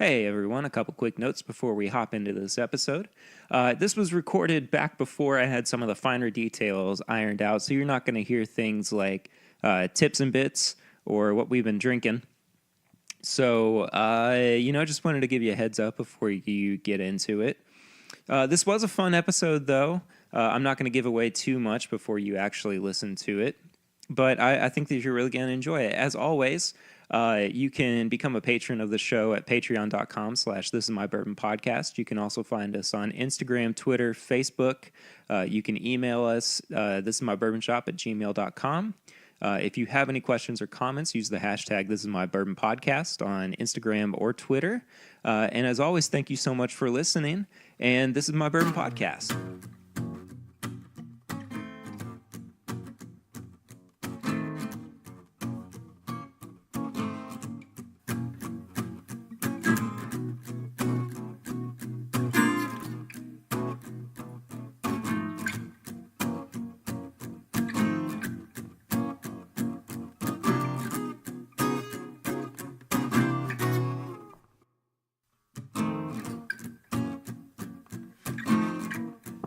Hey everyone, a couple quick notes before we hop into this episode. This was recorded back before I had some of the finer details ironed out, so you're not going to hear things like tips and bits or what we've been drinking. So, just wanted to give you a heads up before you get into it. This was a fun episode, though. I'm not going to give away too much before you actually listen to it, but I think that you're really going to enjoy it. As always, you can become a patron of the show at patreon.com/thisismybourbonpodcast. You can also find us on Instagram, Twitter, Facebook. You can email us, thisismybourbonshop@gmail.com. If you have any questions or comments, use the hashtag thisismybourbonpodcast on Instagram or Twitter. And as always, thank you so much for listening. And this is my Bourbon Podcast.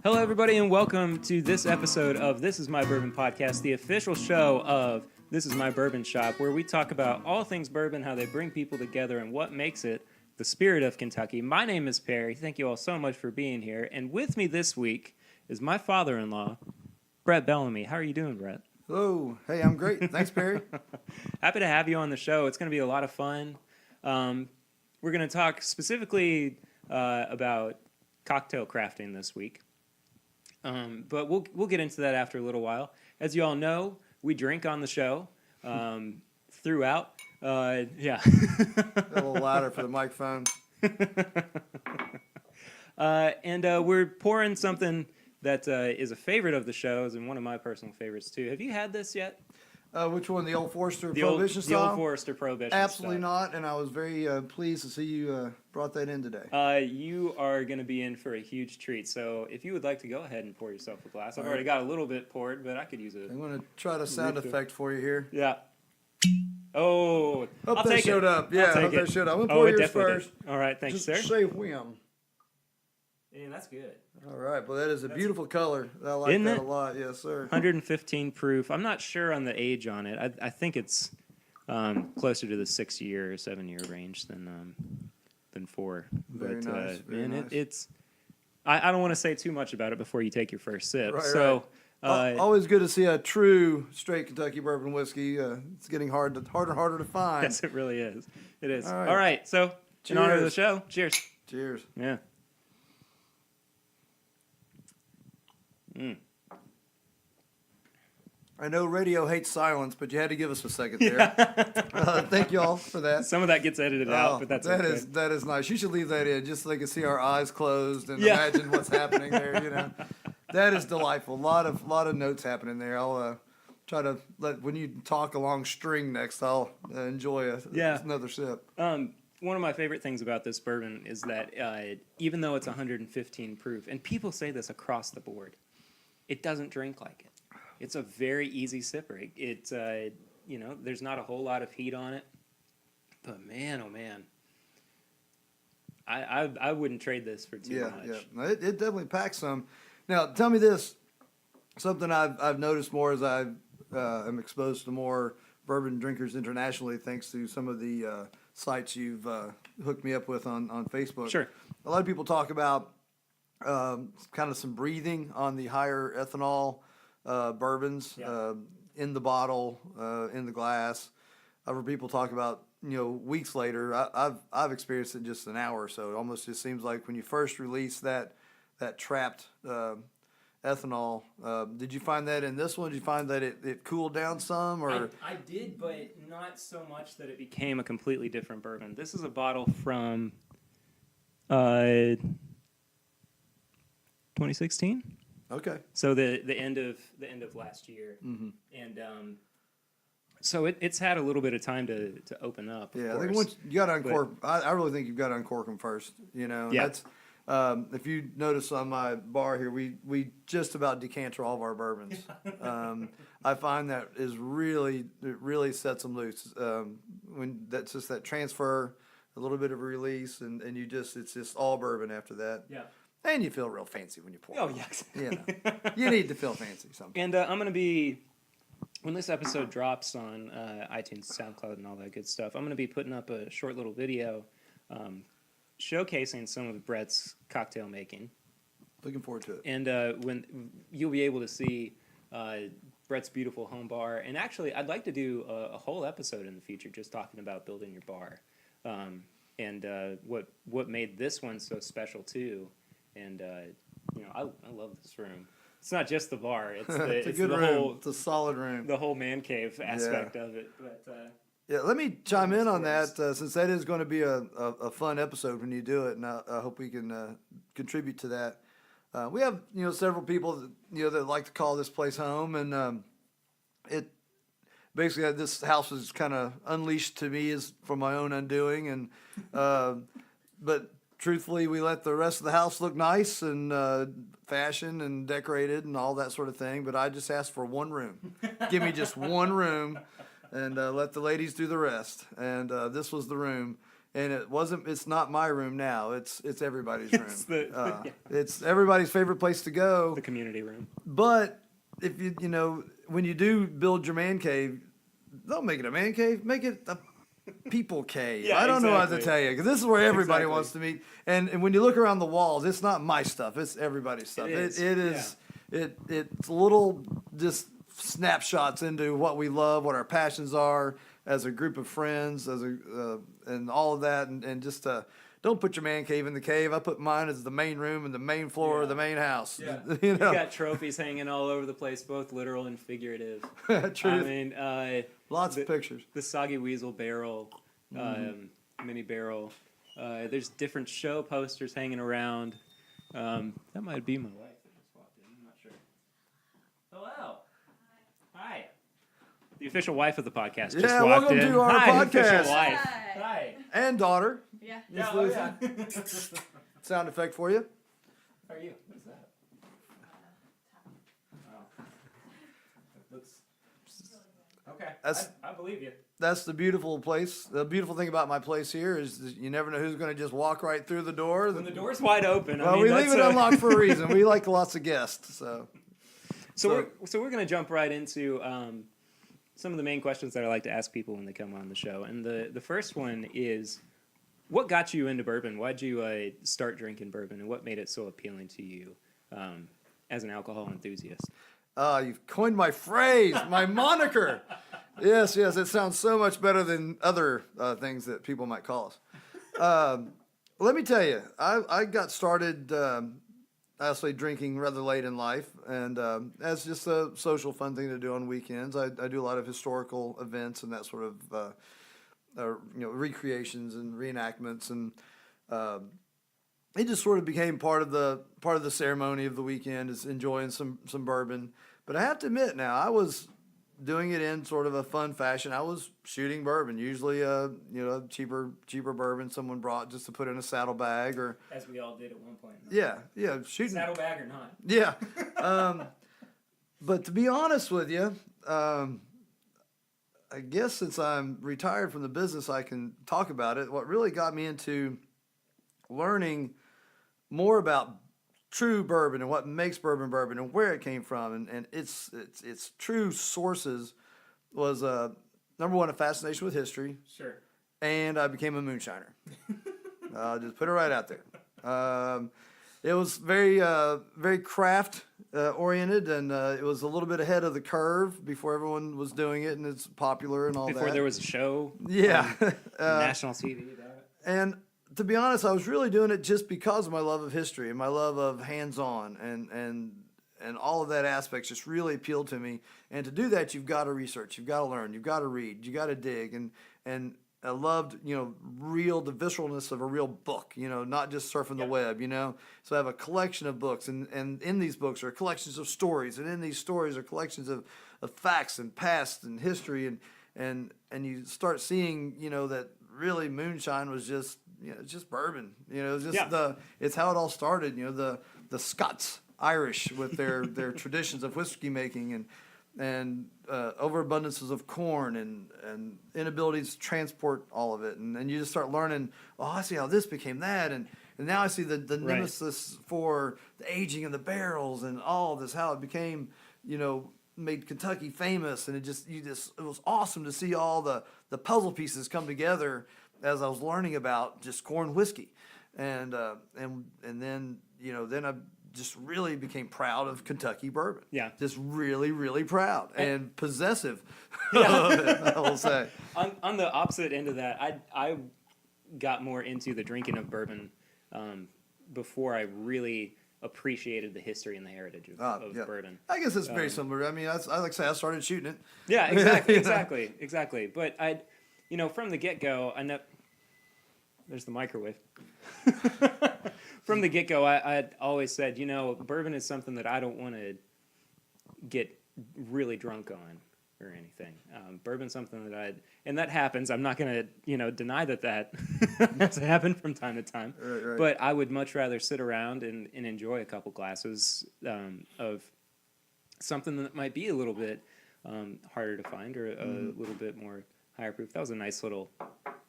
Hello, everybody, and welcome to this episode of This Is My Bourbon Podcast, the official show of This Is My Bourbon Shop, where we talk about all things bourbon, how they bring people together, and what makes it the spirit of Kentucky. My name is Perry. Thank you all so much for being here. And with me this week is my father-in-law, Brett Bellamy. How are you doing, Brett? Hello. Hey, I'm great. Thanks, Perry. Happy to have you on the show. It's going to be a lot of fun. We're going to talk specifically about cocktail crafting this week. But we'll get into that after a little while. As you all know, we drink on the show throughout. Yeah. A little louder for the microphone. And we're pouring something that is a favorite of the shows and one of my personal favorites too. Have you had this yet? Which one? The Old Forester Prohibition The style? Old Forester Prohibition Absolutely style. not, and I was very pleased to see you brought that in today. You are going to be in for a huge treat. So if you would like to go ahead and pour yourself a glass. I've All already got a little bit poured, but I could use it. I'm going to try the sound effect for you here. Yeah. Oh, Hope I'll that take showed it. up. Yeah, I'll take hope that it. showed up. I'm going to pour it yours definitely first. did. All right, thanks, Just sir. say whim. Yeah, that's good. All right, well, that is a beautiful color. I like Isn't that it? a lot. Yes, sir. 115 proof. I'm not sure on the age on it. I think it's closer to the 6-year or 7-year range than 4. Very But nice. Very man, nice. it's. I don't want to say too much about it before you take your first sip. Right, so. Always good to see a true straight Kentucky bourbon whiskey. It's getting harder and harder to find. Yes, it really is. It is. All right. All right. So, in honor of the Cheers. show, cheers. Cheers. Yeah. Mm. I know radio hates silence, but you had to give us a second there. Thank you all for that. Some of that gets edited out, but that's okay. That is nice. You should leave that in just so they can see our eyes closed and Yeah. imagine what's happening there. You know, that is delightful. A lot of notes happening there. I'll try to when you talk along string next, I'll enjoy another sip. One of my favorite things about this bourbon is that even though it's 115 proof, and people say this across the board, it doesn't drink like it. It's a very easy sipper. It's there's not a whole lot of heat on it, but man, oh man, I wouldn't trade this for too much. Yeah, no, it definitely packs some. Now, tell me this: something I've noticed more as I am exposed to more bourbon drinkers internationally, thanks to some of the sites you've hooked me up with on Facebook. Sure. A lot of people talk about kind of some breathing on the higher ethanol bourbons in the bottle, in the glass. Other people talk about weeks later. I've experienced it in just an hour or so. It almost just seems like when you first release that trapped ethanol. Did you find that in this one? Did you find that it cooled down some? Or I did, but not so much that it became a completely different bourbon. This is a bottle from 2016. Okay. So the end of last year, and so it's had a little bit of time to open up. Yeah, of I think course. once you got to uncork. I really think you've got to uncork them first. Yeah. That's if you notice on my bar here, we just about decanter all of our bourbons. I find that it really sets them loose. When that's just that transfer a little bit of a release, and it's just all bourbon after that. Yeah. And you feel real fancy when you pour. Oh, yes. You know, you need to feel fancy sometimes. And I'm going to be, when this episode drops on iTunes, SoundCloud, and all that good stuff, I'm going to be putting up a short little video showcasing some of Brett's cocktail making. Looking forward to it. And when you'll be able to see Brett's beautiful home bar. And actually, I'd like to do a whole episode in the future just talking about building your bar. And what made this one so special, too. And, I love this room. It's not just the bar. It's It's a it's good the room. whole It's a solid room. the whole man cave aspect of it. But Yeah, let me chime in on that since that is going to be a fun episode when you do it, and I hope we can contribute to that. We have several people that like to call this place home, and it basically this house was kind of unleashed to me is from my own undoing, and but truthfully we let the rest of the house look nice and fashion and decorated and all that sort of thing. But I just asked for one room. Give me just one room. And let the ladies do the rest. And this was the room, and it's not my room now. It's everybody's room. It's everybody's favorite place to go. the community room. But if when you do build your man cave, don't make it a man cave. Make it a people cave. Yeah, I don't know what to exactly. tell you, because this is where everybody Exactly. wants to meet. And when you look around the walls, it's not my stuff. It's everybody's stuff. It is. It is. It's little just snapshots into what we love, what our passions are as a group of friends, and all of that, and just don't put your man cave in the cave. I put mine as the main room and the main floor of the main house. Yeah. You You know, got trophies hanging all over the place, both literal and figurative. Truth. I mean, Lots of pictures. the Soggy Weasel barrel, mini barrel. There's different show posters hanging around. That might be my wife that just walked in. I'm not sure. Hello. Hi. The official wife of the podcast just Yeah, walked welcome in. to our Hi, podcast. official wife. Hi. Hi. And daughter. Yeah. Miss oh, Lucy. yeah. Sound effect for you. How are you? What is that? Oh. It looks... Okay. I believe you. That's the beautiful place. The beautiful thing about my place here is that you never know who's going to just walk right through the door. When the door's wide open, Well, we leave it unlocked for a reason. We like lots of guests, so. So we're going to jump right into some of the main questions that I like to ask people when they come on the show. And the first one is, what got you into bourbon? Why'd you start drinking bourbon, and what made it so appealing to you as an alcohol enthusiast? You've coined my phrase, my moniker. Yes, it sounds so much better than other things that people might call us. Let me tell you, I got started honestly drinking rather late in life, and as just a social fun thing to do on weekends. I do a lot of historical events and that sort of recreations and reenactments, and it just sort of became part of the ceremony of the weekend, is enjoying some bourbon. But I have to admit, now I was doing it in sort of a fun fashion. I was shooting bourbon, usually cheaper bourbon someone brought just to put in a saddlebag, or As we all did at one point. yeah, shooting Saddlebag or not. yeah. But to be honest with you, I guess since I'm retired from the business, I can talk about it. What really got me into learning more about true bourbon and what makes bourbon and where it came from and its true sources was number one, a fascination with history, Sure. and I became a moonshiner. I'll just put it right out there. It was very craft oriented, and it was a little bit ahead of the curve before everyone was doing it, and it's popular and all that. Before there was a show Yeah. on national TV about it. And to be honest, I was really doing it just because of my love of history and my love of hands-on, and all of that aspects just really appealed to me. And to do that, you've got to research, you've got to learn, you've got to read, you got to dig, and I loved, the visceralness of a real book, not just surfing the web, So I have a collection of books, and in these books are collections of stories, and in these stories are collections of facts and past and history, and you start seeing, that really moonshine was just, it's just bourbon, it's just it's how it all started, the Scots Irish with their traditions of whiskey making, and overabundances of corn and inabilities to transport all of it. And you just start learning, oh, I see how this became that. And now I see the Right. nemesis for the aging of the barrels and all of this, how it became, made Kentucky famous. And it was awesome to see all the puzzle pieces come together as I was learning about just corn whiskey. And then, then I just really became proud of Kentucky bourbon. Yeah. Just really, really proud and possessive Yeah. of it, I will say. On the opposite end of that, I got more into the drinking of bourbon before I really appreciated the history and the heritage of Yeah. bourbon. I guess it's very similar. I mean, I like to say I started shooting it. Yeah, exactly, exactly. But from the get-go, I know there's the microwave. From the get-go, I always said, bourbon is something that I don't want to get really drunk on or anything. Bourbon's something and that happens. I'm not going to, deny that has happened from time to time. Right. But I would much rather sit around and enjoy a couple glasses of something that might be a little bit harder to find or a little bit more higher proof. That was a nice little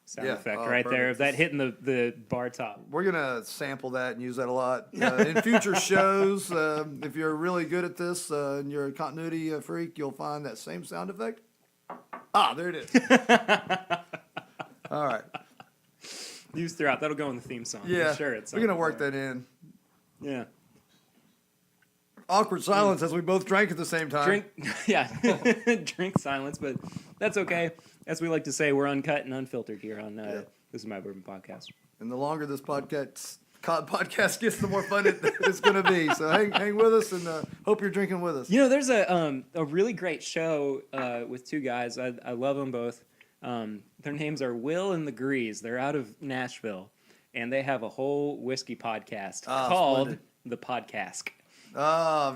sound effect right there of that hitting the bar top. We're going to sample that and use that a lot in future shows. If you're really good at this and you're a continuity freak, you'll find that same sound effect. There it is. All right. Used throughout. That'll go in the theme song. Yeah. I'm sure we're going to work that in. Yeah. Awkward silence as we both drank at the same time. Drink silence, but that's okay. As we like to say, we're uncut and unfiltered here on This Is My Bourbon Podcast. And the longer this podcast gets, the more fun it's going to be. So hang with us and hope you're drinking with us. There's a really great show with two guys. I love them both. Their names are Will and the Grease. They're out of Nashville, and they have a whole whiskey podcast called splendid. The Podcast.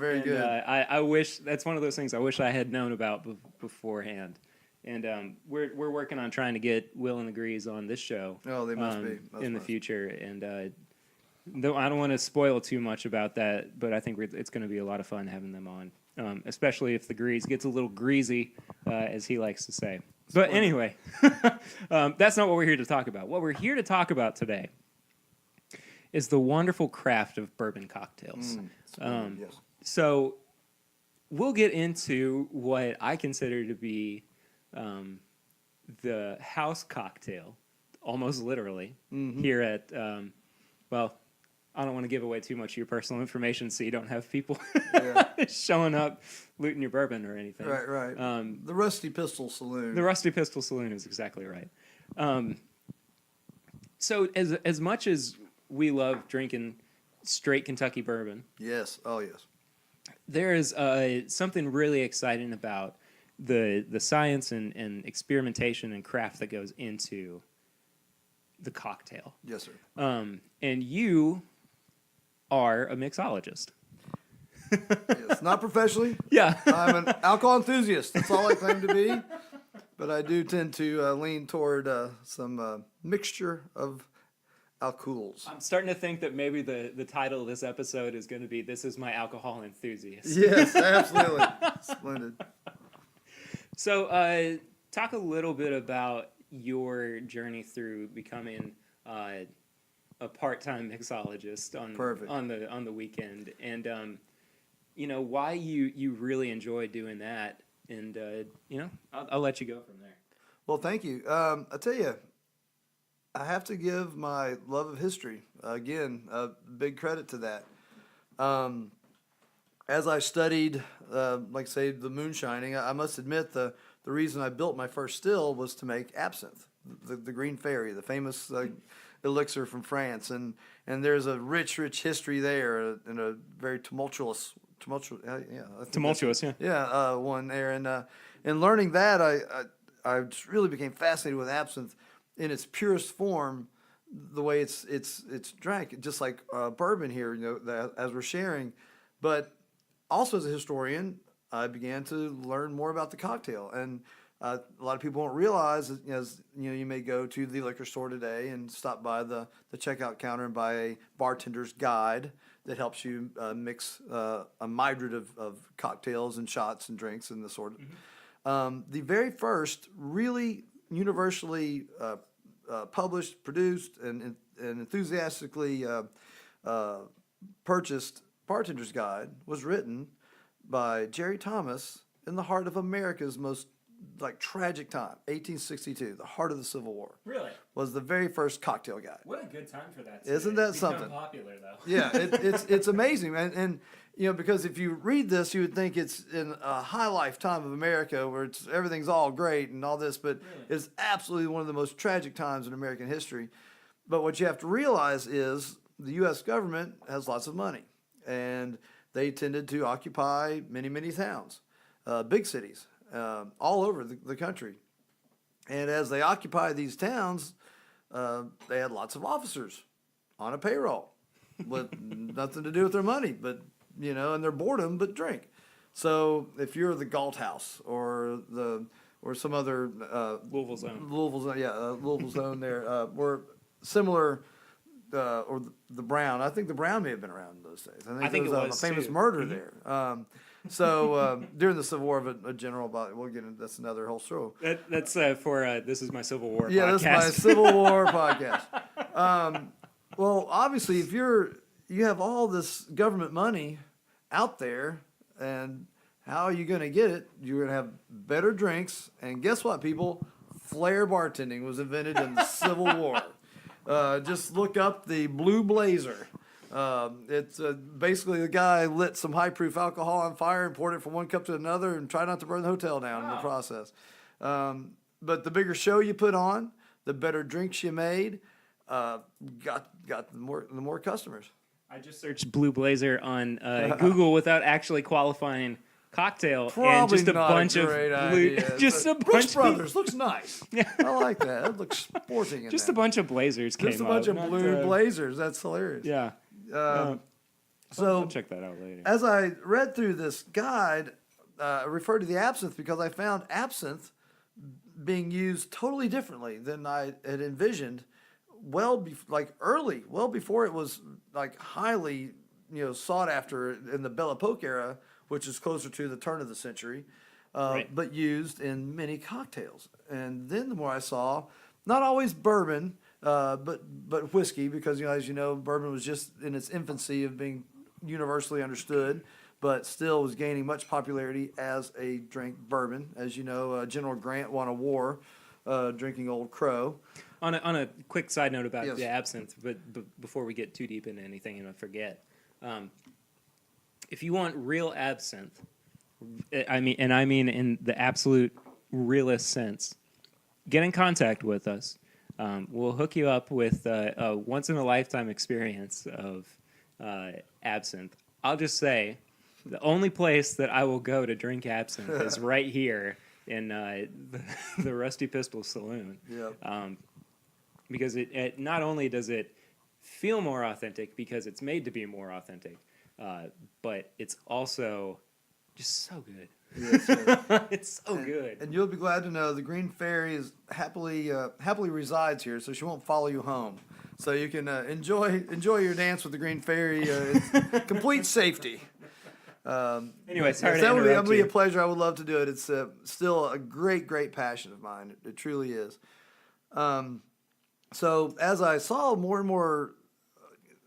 Very good. I wish that's one of those things I wish I had known about beforehand. And we're working on trying to get Will and the Grease on this show. Oh, they must be. In the future. And though I don't want to spoil too much about that, but I think it's going to be a lot of fun having them on, especially if the Grease gets a little greasy, as he likes to say. But anyway, that's not what we're here to talk about. What we're here to talk about today is the wonderful craft of bourbon cocktails. Yes. So we'll get into what I consider to be the house cocktail, almost literally, here at, I don't want to give away too much of your personal information so you don't have people showing up looting your bourbon or anything. Right. The Rusty Pistol Saloon. The Rusty Pistol Saloon is exactly right. So as much as we love drinking straight Kentucky bourbon, Yes. Oh, yes. there is something really exciting about the science and experimentation and craft that goes into the cocktail. Yes, sir. And you are a mixologist. Yes. Not professionally. Yeah. I'm an alcohol enthusiast. That's all I claim to be. But I do tend to lean toward some mixture of alcohols. I'm starting to think that maybe the title of this episode is going to be "This Is My Alcohol Enthusiast." Yes, absolutely. Splendid. So, talk a little bit about your journey through becoming a part-time mixologist on the weekend, and why you really enjoy doing that, and I'll let you go from there. Well, thank you. I tell you, I have to give my love of history again a big credit to that. As I studied, like say the moonshining, I must admit the reason I built my first still was to make absinthe, the Green Fairy, the famous elixir from France, and there's a rich history there and a very tumultuous, one there, and learning that I just really became fascinated with absinthe in its purest form, the way it's drank, just like bourbon here, as we're sharing, but also as a historian, I began to learn more about the cocktail, and A lot of people don't realize, as you may go to the liquor store today and stop by the checkout counter and buy a bartender's guide that helps you mix a myriad of cocktails and shots and drinks and the sort of. The very first really universally published, produced, and enthusiastically purchased bartender's guide was written by Jerry Thomas in the heart of America's most tragic time, 1862, the heart of the Civil War. Really? Was the very first cocktail guide. What a good time for that. Isn't that something? Popular though. Yeah, it's amazing, and because if you read this, you would think it's in a high life time of America where everything's all great and all this, but it's absolutely one of the most tragic times in American history. But what you have to realize is the U.S. government has lots of money, and they tended to occupy many towns, big cities. All over the country. And as they occupied these towns, they had lots of officers on a payroll with nothing to do with their money, but, and their boredom, but drink. So if you're the Galt House or some other Louisville Zone. Louisville Zone there, were similar, or the Brown. I think the Brown may have been around in those days. I think there was a famous murder there. So during the Civil War, of a general body, we'll get into that's another whole show. That's for This Is My Civil War podcast. Yeah, this is my Civil War podcast. Well, obviously, if you have all this government money out there, and how are you going to get it? You're going to have better drinks, and guess what, people? Flair bartending was invented in the Civil War. Just look up the Blue Blazer. It's basically the guy lit some high proof alcohol on fire and poured it from one cup to another and tried not to burn the hotel down in the process. But the bigger show you put on, the better drinks you made, got the more customers. I just searched Blue Blazer on Google without actually qualifying cocktail. Probably and just a not bunch a of great blue, idea. just a Brooks bunch Brothers looks nice. Yeah. I like that. It looks sporting in just that. a bunch of blazers came Just a bunch up, of blue blazers. That's hilarious. Yeah. So I'll check that out later. as I read through this guide, I referred to the absinthe because I found absinthe being used totally differently than I had envisioned. Well before it was highly sought after in the Belle Epoque era, which is closer to the turn of the century, but used in many cocktails. And then the more I saw, not always bourbon, but whiskey, because as you know, bourbon was just in its infancy of being universally understood, but still was gaining much popularity as a drink. Bourbon, as you know, General Grant won a war drinking Old Crow. On a quick side note about Yes. the absinthe, but before we get too deep into anything and I forget, if you want real absinthe, I mean in the absolute realest sense, get in contact with us. We'll hook you up with a once-in-a-lifetime experience of absinthe. I'll just say, the only place that I will go to drink absinthe is right here in the Rusty Pistol Saloon. Yep. Because it not only does it feel more authentic because it's made to be more authentic, but it's also just so good. Yes, It's so good. And you'll be glad to know the Green Fairy is happily resides here, so she won't follow you home. So you can enjoy your dance with the Green Fairy. It's complete safety. Anyway, sorry to that interrupt would be you. a pleasure. I would love to do it. It's still a great passion of mine. It truly is. So as I saw more and more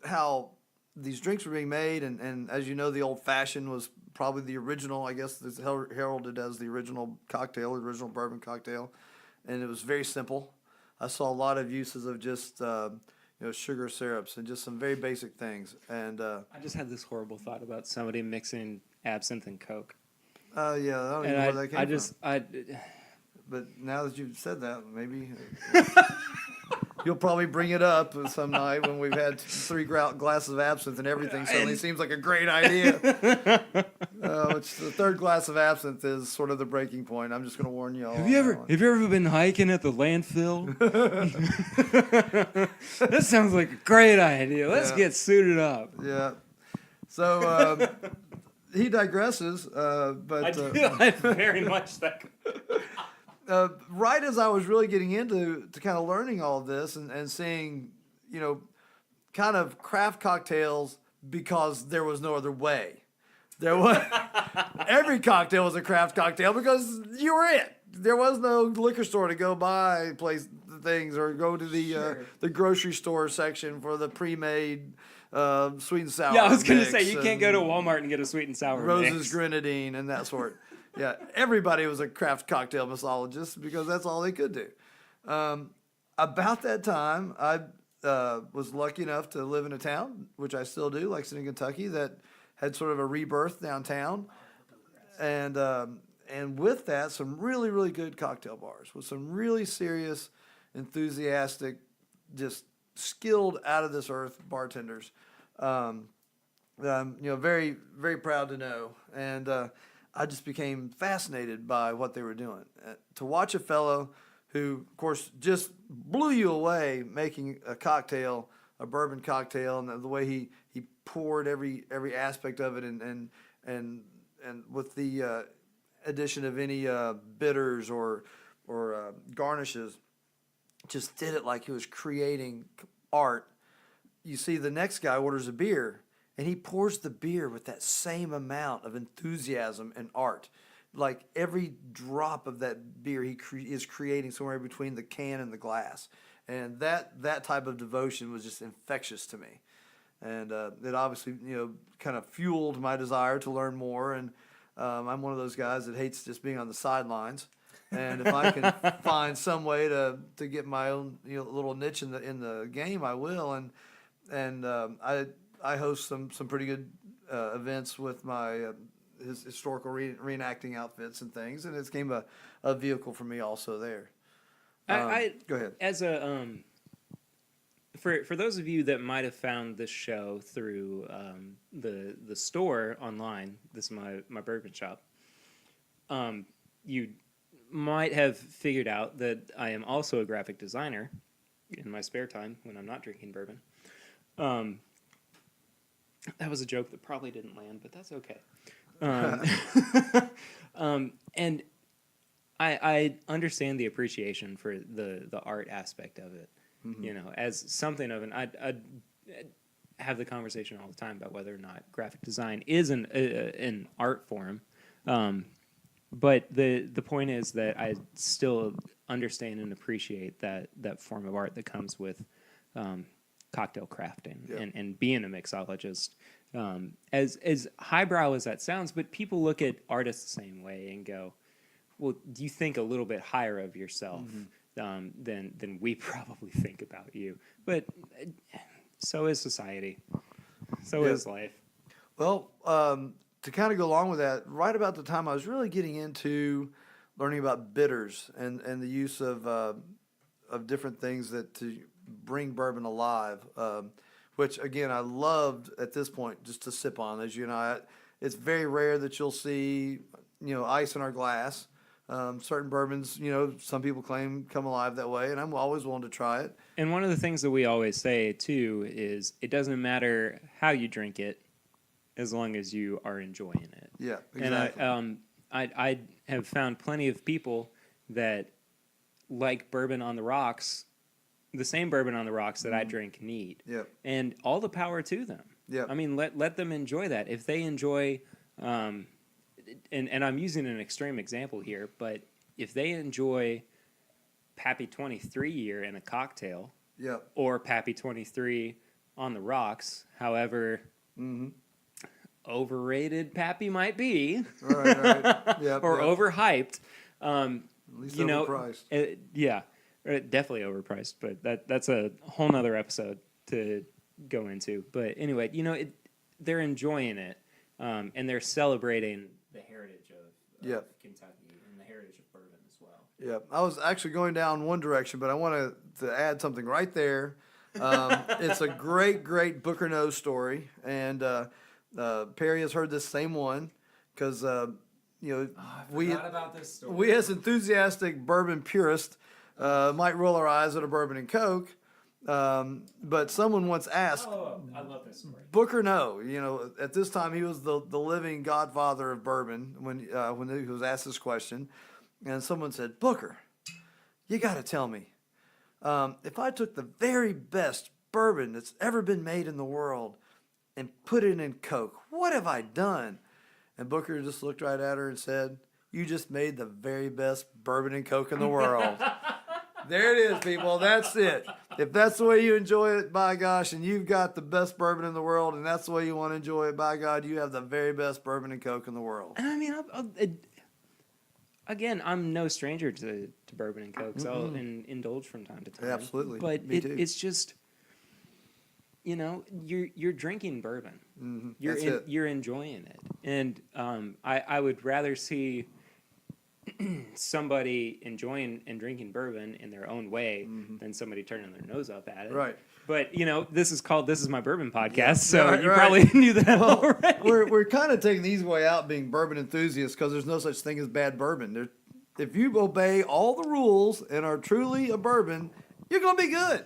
how these drinks were being made, and as you know, the old fashioned was probably the original. I guess it's heralded as the original cocktail, original bourbon cocktail, and it was very simple. I saw a lot of uses of just sugar syrups and just some very basic things. And I just had this horrible thought about somebody mixing absinthe and Coke. yeah, I don't even know where that came from. But now that you've said that, maybe you'll probably bring it up some night when we've had 3 glasses of absinthe and everything suddenly seems like a great idea. Which the 3rd glass of absinthe is sort of the breaking point. I'm just going to warn you all. Have you ever been hiking at the landfill? That sounds like a great idea. Let's get suited up. Yeah. So he digresses, but I very much that. right as I was really getting into kind of learning all of this and seeing, kind of craft cocktails because there was no other way. There was every cocktail was a craft cocktail because you were it. There was no liquor store to go buy things or go to the grocery store section for the pre-made sweet and sour. Yeah, I was going to mix say, you can't go to Walmart and get a sweet and sour Rose's mix. grenadine and that sort. Yeah, everybody was a craft cocktail mixologist because that's all they could do. About that time, I was lucky enough to live in a town, which I still do, Lexington, Kentucky, that had sort of a rebirth downtown. And with that, some really, really good cocktail bars with some really serious, enthusiastic, just skilled, out of this earth bartenders. That I'm, very, very proud to know. And I just became fascinated by what they were doing. To watch a fellow who, of course, just blew you away making a cocktail, a bourbon cocktail, and the way he poured every aspect of it, and with the addition of any bitters or garnishes, just did it like he was creating art. You see, the next guy orders a beer, and he pours the beer with that same amount of enthusiasm and art. Like every drop of that beer, he is creating somewhere between the can and the glass. And that type of devotion was just infectious to me. And it obviously, kind of fueled my desire to learn more. And I'm one of those guys that hates just being on the sidelines. And if I can find some way to get my own little niche in the game, I will. And I host some pretty good events with my his historical reenacting outfits and things, and it's became a vehicle for me also there. Go ahead. As a for those of you that might have found this show through the store online, this is my bourbon shop. You might have figured out that I am also a graphic designer in my spare time when I'm not drinking bourbon. That was a joke that probably didn't land, but that's okay. And I understand the appreciation for the art aspect of it. Mm-hmm. As something of I'd have the conversation all the time about whether or not graphic design is an art form. But the point is that I still understand and appreciate that form of art that comes with cocktail crafting and being a mixologist. As highbrow as that sounds, but people look at artists the same way and go, well, do you think a little bit higher of yourself than we probably think about you? But so is society. So is life. Well, to kind of go along with that, right about the time I was really getting into learning about bitters and the use of different things to bring bourbon alive, which again I loved at this point just to sip on. As you know, it's very rare that you'll see ice in our glass. Certain bourbons, some people claim come alive that way, and I'm always willing to try it. And one of the things that we always say too is it doesn't matter how you drink it, as long as you are enjoying it. Yeah, exactly. And I have found plenty of people that like bourbon on the rocks, the same bourbon on the rocks that I drink neat. Yep. And all the power to them. Yep. I mean, let them enjoy that. If they enjoy, and I'm using an extreme example here, but if they enjoy Pappy 23 year in a cocktail, yep, or Pappy 23 on the rocks, however overrated Pappy might be, right. Yep, or overhyped, at least overpriced. Yeah, definitely overpriced, but that's a whole nother episode to go into. But anyway, they're enjoying it, and they're celebrating the heritage of Kentucky and the heritage of bourbon as well. Yeah, I was actually going down one direction, but I wanted to add something right there. It's a great Booker Nose story, and Perry has heard this same one because we forgot about this story. We as enthusiastic bourbon purists might roll our eyes at a bourbon and Coke, but someone once asked, I love this story. Booker No, at this time he was the living godfather of bourbon when he was asked this question, and someone said, Booker, you got to tell me, if I took the very best bourbon that's ever been made in the world and put it in Coke, what have I done? And Booker just looked right at her and said, you just made the very best bourbon and Coke in the world. There it is, people. That's it. If that's the way you enjoy it, by gosh, and you've got the best bourbon in the world, and that's the way you want to enjoy it, by God, you have the very best bourbon and Coke in the world. And I mean, again, I'm no stranger to bourbon and Coke, so I'll indulge from time to time. Yeah, absolutely. But Me too. it's just, you're drinking bourbon. Mm-hmm. You're enjoying it, and I would rather see somebody enjoying and drinking bourbon in their own way than somebody turning their nose up at it. Right. But this is my bourbon podcast, so Right, you right. probably knew that already. We're kind of taking the easy way out being bourbon enthusiasts because there's no such thing as bad bourbon. If you obey all the rules and are truly a bourbon, you're going to be good.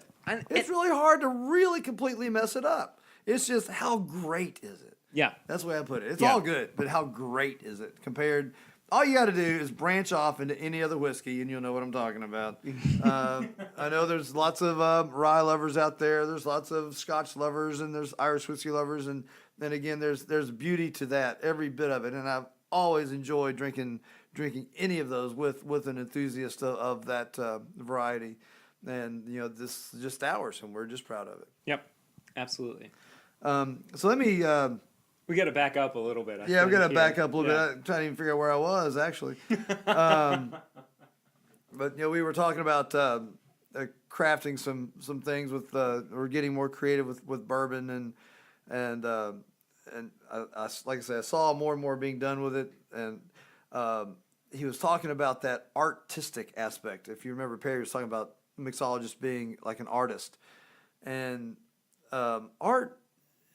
It's really hard to really completely mess it up. It's just how great is it? Yeah. That's the way I put it. It's all good, but how great is it compared? All you got to do is branch off into any other whiskey, and you'll know what I'm talking about. I know there's lots of rye lovers out there. There's lots of Scotch lovers, and there's Irish whiskey lovers, and again, there's beauty to that, every bit of it. And I've always enjoyed drinking any of those with an enthusiast of that variety. And this is just ours, and we're just proud of it. Yep. Absolutely. So let me. We got to back up a little bit. We got to back up a little bit. I'm trying to even figure out where I was, actually. But, we were talking about crafting some things with, or getting more creative with bourbon. And I, like I said, I saw more and more being done with it. And he was talking about that artistic aspect. If you remember, Perry was talking about mixologist being like an artist. And art,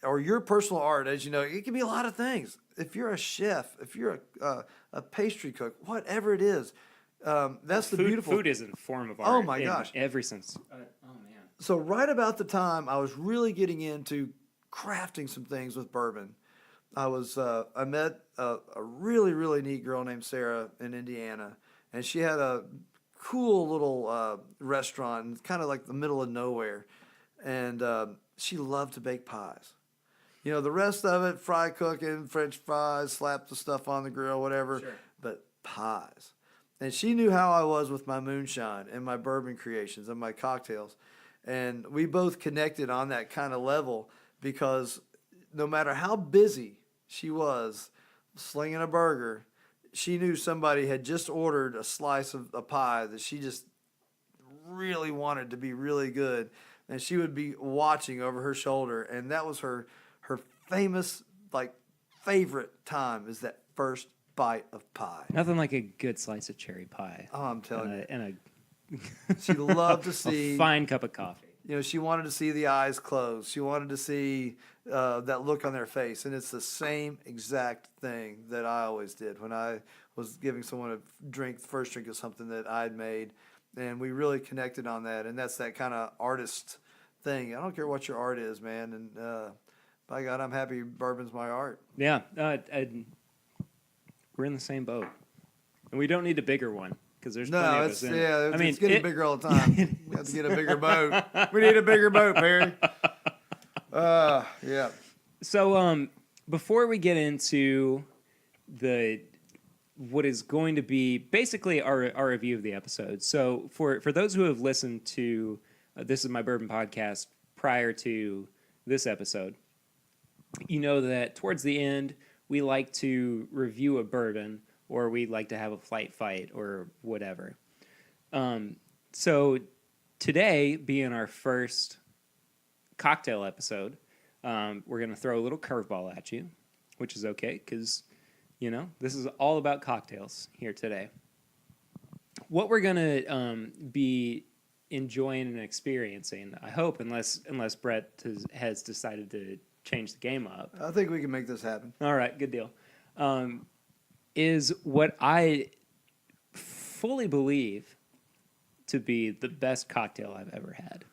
or your personal art, as you know, it can be a lot of things. If you're a chef, if you're a pastry cook, whatever it is, that's the beautiful. Food is a form of art. Oh my gosh! Every sense. Oh man. So right about the time I was really getting into crafting some things with bourbon, I met a really really neat girl named Sarah in Indiana, and she had a cool little restaurant, kind of like the middle of nowhere, and she loved to bake pies. The rest of it, fry cooking, French fries, slap the stuff on the grill, whatever. Sure. But pies. And she knew how I was with my moonshine and my bourbon creations and my cocktails. And we both connected on that kind of level because no matter how busy she was slinging a burger, she knew somebody had just ordered a slice of a pie that she just really wanted to be really good. And she would be watching over her shoulder. And that was her famous, favorite time is that first bite of pie. Nothing like a good slice of cherry pie. Oh, I'm telling you. And She loved to see a fine cup of coffee. She wanted to see the eyes closed. She wanted to see that look on their face. And it's the same exact thing that I always did when I was giving someone a first drink of something that I'd made. And we really connected on that. And that's that kind of artist thing. I don't care what your art is, man. And by God, I'm happy bourbon's my art. Yeah. We're in the same boat. And we don't need a bigger one because there's plenty of us in it. It's getting bigger all the time. We have to get a bigger boat. We need a bigger boat, Perry. Yeah. So before we get into what is going to be basically our review of the episode. So for those who have listened to This Is My Bourbon podcast prior to this episode, you know that towards the end, we like to review a bourbon or we like to have a flight fight or whatever. So today, being our first cocktail episode, we're going to throw a little curveball at you, which is okay because, this is all about cocktails here today. What we're going to be enjoying and experiencing, I hope, unless Brett has decided to change the game up. I think we can make this happen. All right, good deal. Is what I fully believe to be the best cocktail I've ever had.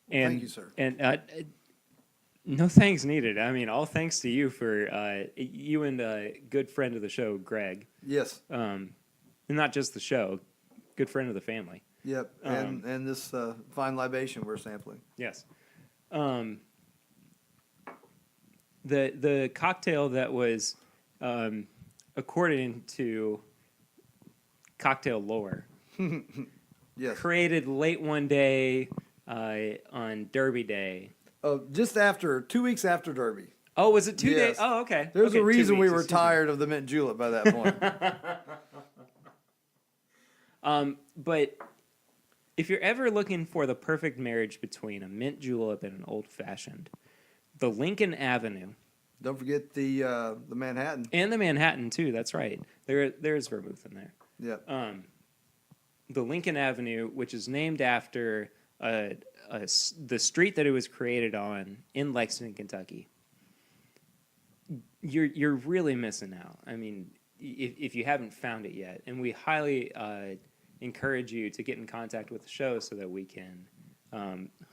And, thank you, sir. And no thanks needed. I mean, all thanks to you for you and a good friend of the show, Greg. Yes. and not just the show, good friend of the family. Yep, and this fine libation we're sampling. Yes. The cocktail that was, according to cocktail lore, Yes. created late one day on Derby Day. Oh, just 2 weeks after Derby. Oh, was it 2 days? Yes. Oh, okay. There's Okay, a 2 reason we weeks, were excuse me. tired of the mint julep by that point. But if you're ever looking for the perfect marriage between a mint julep and an old fashioned, the Lincoln Avenue Don't forget the Manhattan. and the Manhattan too. That's right. There's vermouth in there. Yeah. The Lincoln Avenue, which is named after the street that it was created on in Lexington, Kentucky. You're really missing out. I mean, if you haven't found it yet, and we highly encourage you to get in contact with the show so that we can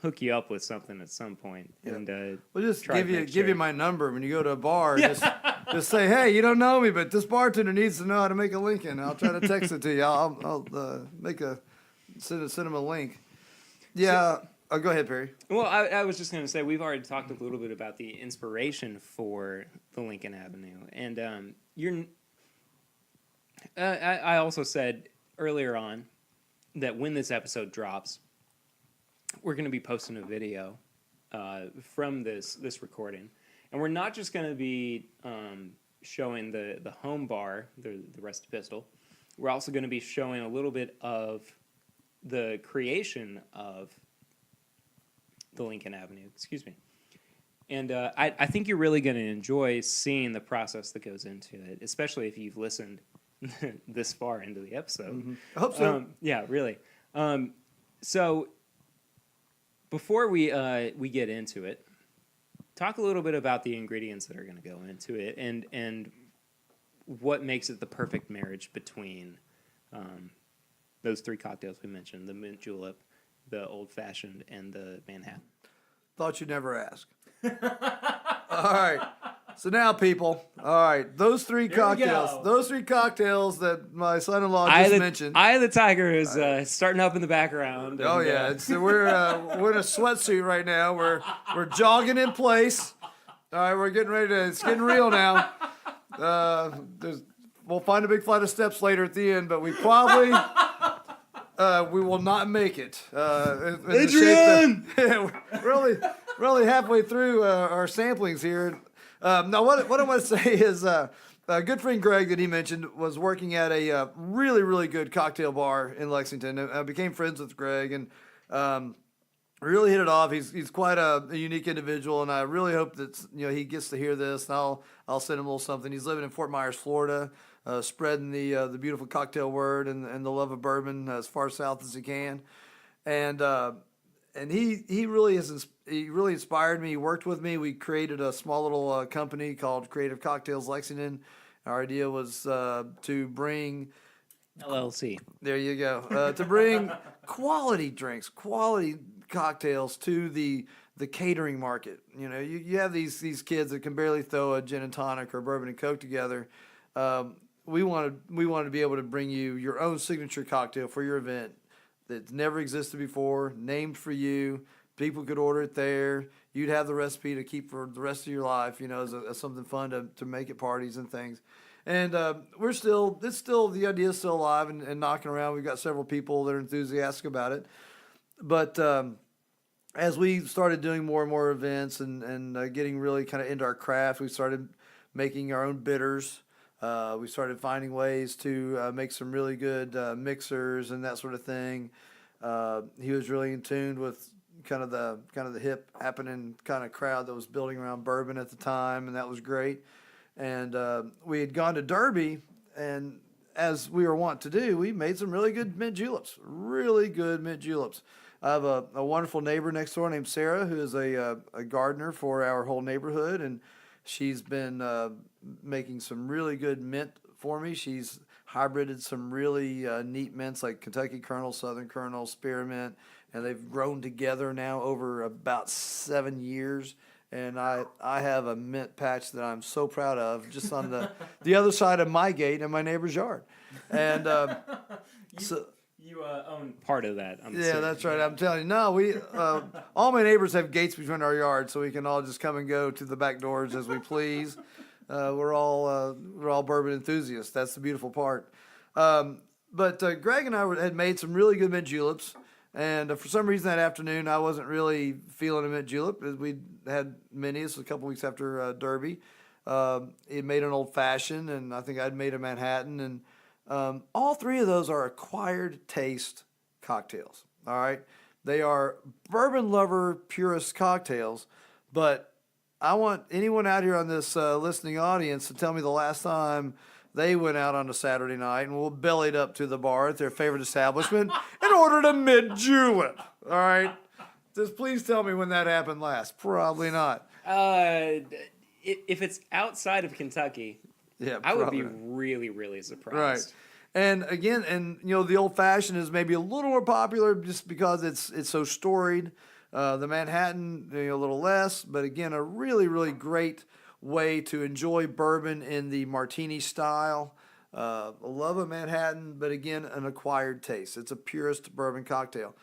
hook you up with something at some point. Yeah. And We'll just try to give make sure. you my number when you go to a bar. Just say, hey, you don't know me, but this bartender needs to know how to make a Lincoln. I'll try to text it to you. I'll send him a link. Yeah. Go ahead, Perry. Well, I was just going to say, we've already talked a little bit about the inspiration for the Lincoln Avenue. And I also said earlier on that when this episode drops, we're going to be posting a video from this recording. And we're not just going to be showing the home bar, the Rusty Pistol. We're also going to be showing a little bit of the creation of the Lincoln Avenue, excuse me. And I think you're really going to enjoy seeing the process that goes into it, especially if you've listened this far into the episode. Mm-hmm. I hope so. Yeah, really. So before we get into it, talk a little bit about the ingredients that are going to go into it and what makes it the perfect marriage between those three cocktails we mentioned, the mint julep, the old fashioned, and the Manhattan. Thought you'd never ask. All right. So now, people, all right, those three cocktails that my son-in-law just mentioned. Eye of the Tiger is starting up in the background. Oh yeah, we're in a sweatsuit right now. We're jogging in place. All right, we're getting ready to. It's getting real now. We'll find a big flight of steps later at the end, but we probably we will not make it. Adrian, we're really halfway through our samplings here. Now, what I want to say is a good friend Greg that he mentioned was working at a really, really good cocktail bar in Lexington. I became friends with Greg and really hit it off. He's quite a unique individual, and I really hope that he gets to hear this. And I'll send him a little something. He's living in Fort Myers, Florida, spreading the beautiful cocktail word and the love of bourbon as far south as he can. And he really inspired me. He worked with me. We created a small little company called Creative Cocktails Lexington. Our idea was to bring LLC. There you go. To bring quality drinks, quality cocktails to the catering market. You have these kids that can barely throw a gin and tonic or bourbon and Coke together. We wanted to be able to bring you your own signature cocktail for your event that's never existed before, named for you. People could order it there. You'd have the recipe to keep for the rest of your life, as something fun to make at parties and things. And the idea is still alive and knocking around. We've got several people that are enthusiastic about it. But as we started doing more and more events and getting really kind of into our craft, we started making our own bitters. We started finding ways to make some really good mixers and that sort of thing. He was really in tune with kind of the hip happening kind of crowd that was building around bourbon at the time, and that was great. And we had gone to Derby, and as we were wont to do, we made some really good mint juleps. Really good mint juleps. I have a wonderful neighbor next door named Sarah, who is a gardener for our whole neighborhood, and she's been making some really good mint for me. She's hybrided some really neat mints like Kentucky Kernel, Southern Kernel, Spearmint, and they've grown together now over about 7 years. And I have a mint patch that I'm so proud of, just on the other side of my gate in my neighbor's yard. And You own part of that. I'm yeah, certain. that's right. I'm telling you. No, we all my neighbors have gates between our yards, so we can all just come and go to the back doors as we please. We're all bourbon enthusiasts. That's the beautiful part. But Greg and I had made some really good mint juleps, and for some reason that afternoon I wasn't really feeling a mint julep. We had minis a couple weeks after Derby. He made an old fashioned, and I think I'd made a Manhattan, and all three of those are acquired taste cocktails. All right, they are bourbon lover purist cocktails, but I want anyone out here on this listening audience to tell me the last time they went out on a Saturday night and bellied up to the bar at their favorite establishment and ordered a mint julep. All right, just please tell me when that happened last. Probably not. If it's outside of Kentucky, Yeah, I would be probably not. really, really surprised. Right. And again, the old fashioned is maybe a little more popular just because it's so storied. The Manhattan, a little less, but again, a really, really great way to enjoy bourbon in the martini style. I love a Manhattan, but again, an acquired taste. It's a purist bourbon cocktail.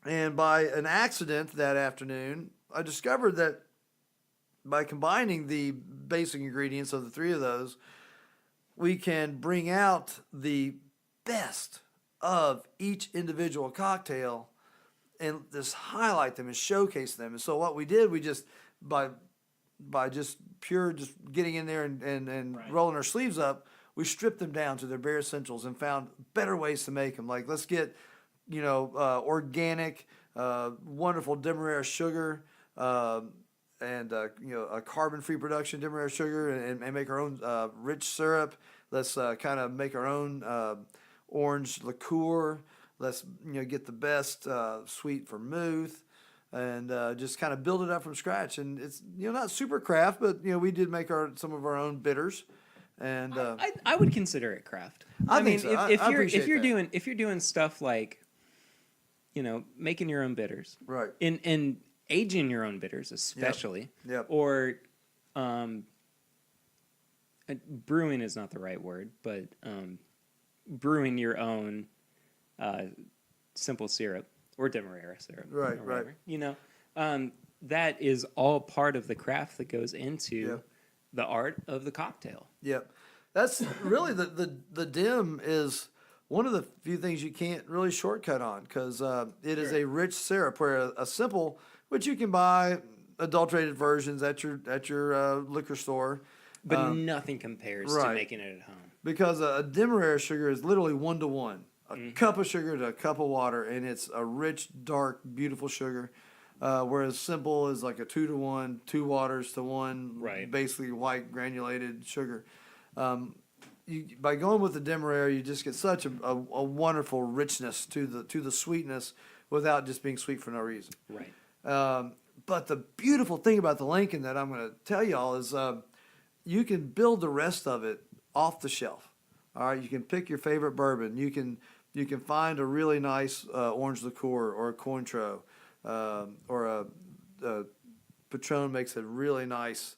And by an accident that afternoon, I discovered that by combining the basic ingredients of the three of those, we can bring out the best of each individual cocktail and just highlight them and showcase them. And so what we did, we just by just getting in there and Right. rolling our sleeves up, we stripped them down to their bare essentials and found better ways to make them. Like, let's get organic, wonderful Demerara sugar, and a carbon-free production Demerara sugar, and make our own rich syrup. Let's kind of make our own orange liqueur. Let's get the best sweet vermouth, and just kind of build it up from scratch. And it's not super craft, but we did make some of our own bitters. And I would consider it craft. I mean, think so. if I you're appreciate that. doing stuff like, making your own bitters, Right. and aging your own bitters, especially, Yep. or brewing is not the right word, but brewing your own simple syrup or Demerara syrup, Right, or right. whatever, that is all part of the craft that goes into Yeah. the art of the cocktail. Yep. That's really the dim is one of the few things you can't really shortcut on, because it is a rich syrup, where a simple, which you can buy adulterated versions at your liquor store, But nothing compares to right. making it at home. because a Demerara sugar is literally 1-to-1, a cup of sugar to a cup of water, and it's a rich, dark, beautiful sugar. Whereas simple is like a 2-to-1, 2 waters to 1, Right. basically white granulated sugar. By going with the Demerara, you just get such a wonderful richness to the sweetness without just being sweet for no reason. Right. But the beautiful thing about the Lincoln that I'm going to tell y'all is you can build the rest of it off the shelf. All right, you can pick your favorite bourbon. You can find a really nice orange liqueur or a Cointreau, or a Patron makes a really nice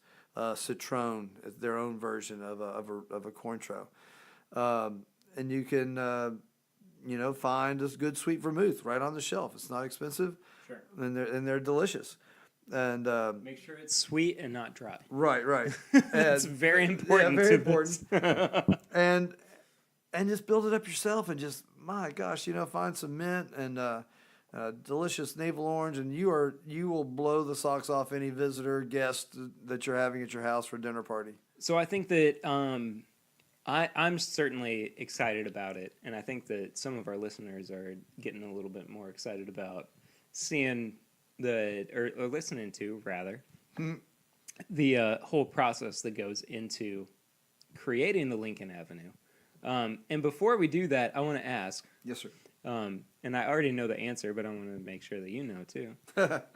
Citron, their own version of a Cointreau, and you can find this good sweet vermouth right on the shelf. It's not expensive, Sure. and they're delicious. And Make sure it's sweet and not dry. right. It's very important. Yeah, very to important. this. and just build it up yourself, and just, my gosh, find some mint and delicious navel orange, and you will blow the socks off any visitor, guest that you're having at your house for a dinner party. So I think that I'm certainly excited about it, and I think that some of our listeners are getting a little bit more excited about seeing or listening to, rather, the whole process that goes into creating the Lincoln Avenue. And before we do that, I want to ask, Yes, sir. and I already know the answer, but I want to make sure that you know too.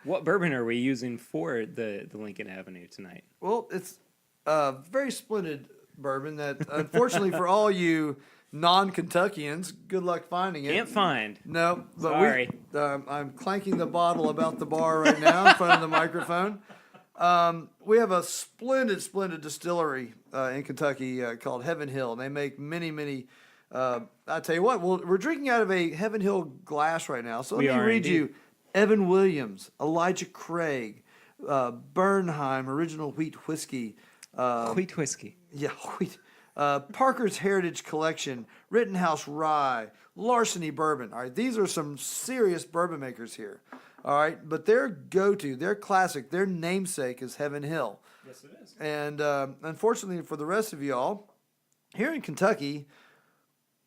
What bourbon are we using for the Lincoln Avenue tonight? Well, it's a very splendid bourbon that, unfortunately for all you non-Kentuckians, good luck finding it. Can't find. No, but Sorry. I'm clanking the bottle about the bar right now in front of the microphone. We have a splendid distillery in Kentucky called Heaven Hill. They make many. I tell you what, we're drinking out of a Heaven Hill glass right now. So let me read indeed. you Evan Williams, Elijah Craig, Bernheim Original Wheat Whiskey. Wheat whiskey. Yeah, wheat. Parker's Heritage Collection, Rittenhouse Rye, Larceny Bourbon. All right, these are some serious bourbon makers here. All right, but their go-to, their classic, their namesake is Heaven Hill. Yes, it is. And unfortunately for the rest of y'all, here in Kentucky,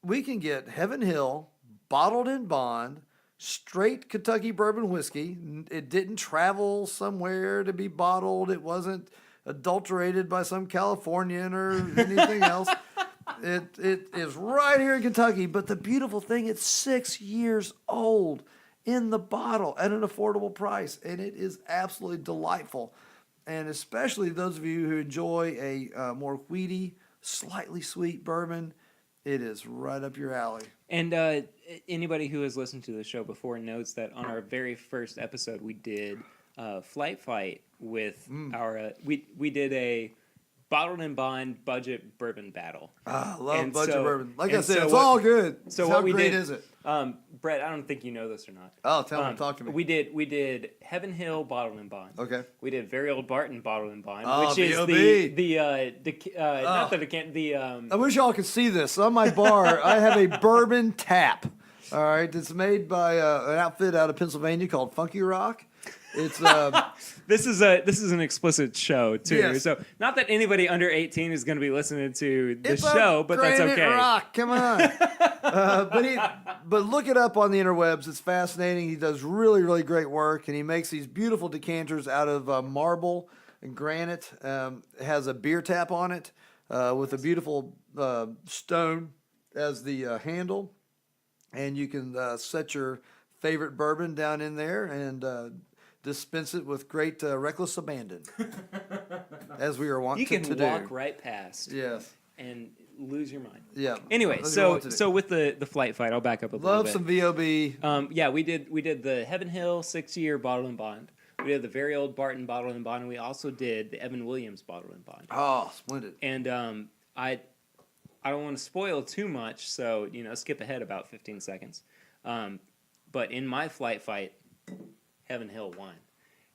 we can get Heaven Hill bottled in bond, straight Kentucky bourbon whiskey. It didn't travel somewhere to be bottled. It wasn't adulterated by some Californian or anything else. It is right here in Kentucky. But the beautiful thing, it's 6 years old in the bottle at an affordable price. And it is absolutely delightful. And especially those of you who enjoy a more wheaty, slightly sweet bourbon, it is right up your alley. And anybody who has listened to the show before knows that on our very first episode, we did Flight Fight with our we did a bottled and bond budget bourbon battle. I love And budget so- bourbon. Like and I said, so it's what- all good. So How what we great did is it? Brett, I don't think you know this or not. Oh, tell me, talk to me. We did Heaven Hill bottled and bond. Okay. We did Very Old Barton bottled and bond, Oh, which is B.O.B.. not that it can't I wish y'all could see this. On my bar, I have a bourbon tap. All right, it's made by an outfit out of Pennsylvania called Funky Rock. It's This is an explicit show too. Yes. So not that anybody under 18 is going to be listening to the it's show, a but that's granite okay. rock. Come on. But look it up on the interwebs. It's fascinating. He does really great work, and he makes these beautiful decanters out of marble and granite. It has a beer tap on it with a beautiful stone as the handle, and you can set your favorite bourbon down in there and dispense it with great reckless abandon, as we are wont You to can do. walk right past Yes. and lose your mind. Yeah. Anyway, As we want to do. so with the Flight Fight, I'll back up a little Love bit. some VOB. Yeah, we did the Heaven Hill 6-year bottle and bond. We did the Very Old Barton bottle and bond, and we also did the Evan Williams bottle and bond. Oh, splendid. And I don't want to spoil too much, so skip ahead about 15 seconds. But in my Flight Fight, Heaven Hill won,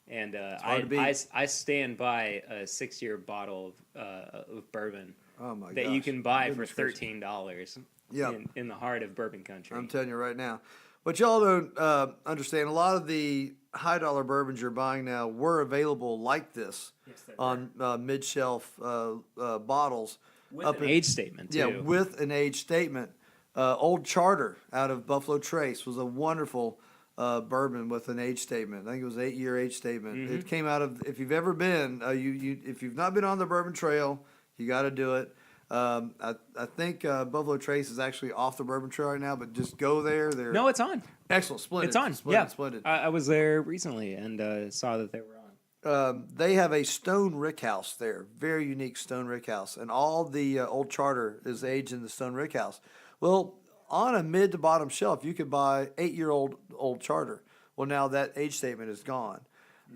and hard to beat. I stand by a 6-year bottle of bourbon Oh my that gosh. you can buy Goodness for gracious. $13 Yeah. in the heart of bourbon country. I'm telling you right now. But y'all don't understand. A lot of the high dollar bourbons you're buying now were available like this Yes, they on mid shelf bottles. with up an in- age statement too. Yeah, with an age statement. Old Charter out of Buffalo Trace was a wonderful bourbon with an age statement. I think it was 8-year age statement. Mm-hmm. It came out of. If you've ever been, if you've not been on the Bourbon Trail, you got to do it. I think Buffalo Trace is actually off the Bourbon Trail right now, but just go there. They're No, it's on. excellent, splendid. It's on. Splendid, Yeah, splendid. I was there recently and saw that they were on. They have a stone rickhouse there, very unique stone rickhouse, and all the Old Charter is aged in the stone rickhouse. Well, on a mid to bottom shelf, you could buy 8-year-old Old Charter. Well, now that age statement is gone.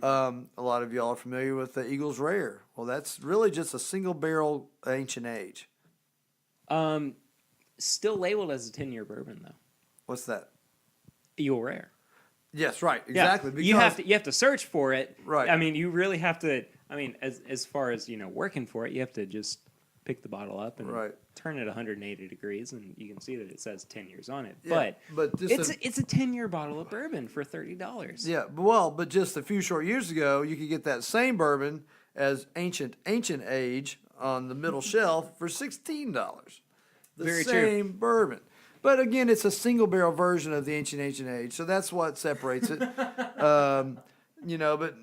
A lot of y'all are familiar with the Eagles Rare. Well, that's really just a single barrel ancient age. Still labeled as a 10-year bourbon though. What's that? Eagle Rare. Yes, right, Yeah, exactly. Because, you have to search for it. Right. I mean, you really have to. I mean, as far as working for it, you have to just pick the bottle up and Right. turn it 180 degrees, and you can see that it says 10 years on it. Yeah, but just it's a 10-year bottle of bourbon for $30. Yeah, but just a few short years ago, you could get that same bourbon as ancient age on the middle shelf for $16. The Very true. same bourbon. But again, it's a single barrel version of the ancient age, so that's what separates it. But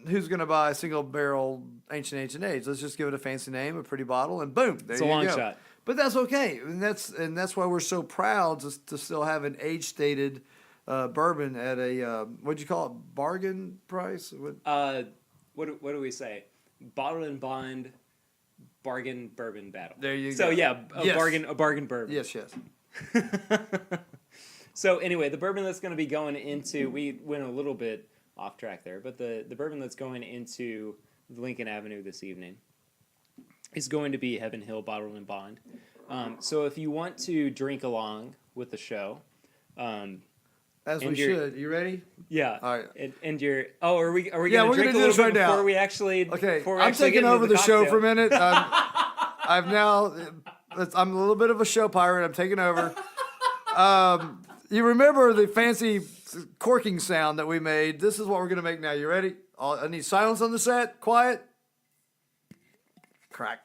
who's going to buy a single barrel ancient age? Let's just give it a fancy name, a pretty bottle, and boom, there It's you a long go. shot. But that's okay, and that's why we're so proud to still have an age stated bourbon at a what'd you call it, bargain price? What do we say? Bottled and bond, bargain bourbon battle. There you So go. yeah, a Yes. bargain bourbon. Yes. So anyway, the bourbon that's going to be going into, we went a little bit off track there, but the bourbon that's going into Lincoln Avenue this evening is going to be Heaven Hill Bottle and Bond. So if you want to drink along with the show, as we should. You ready? Yeah. All right. And you're. Oh, are we? Are we? Yeah, gonna we're drink gonna a do little this bit right before now. we actually? Okay. Before we I'm actually taking get into over the show cocktail? for a minute. I'm now. I'm a little bit of a show pirate. I'm taking over. You remember the fancy corking sound that we made? This is what we're gonna make now. You ready? I need silence on the set. Quiet. Crack.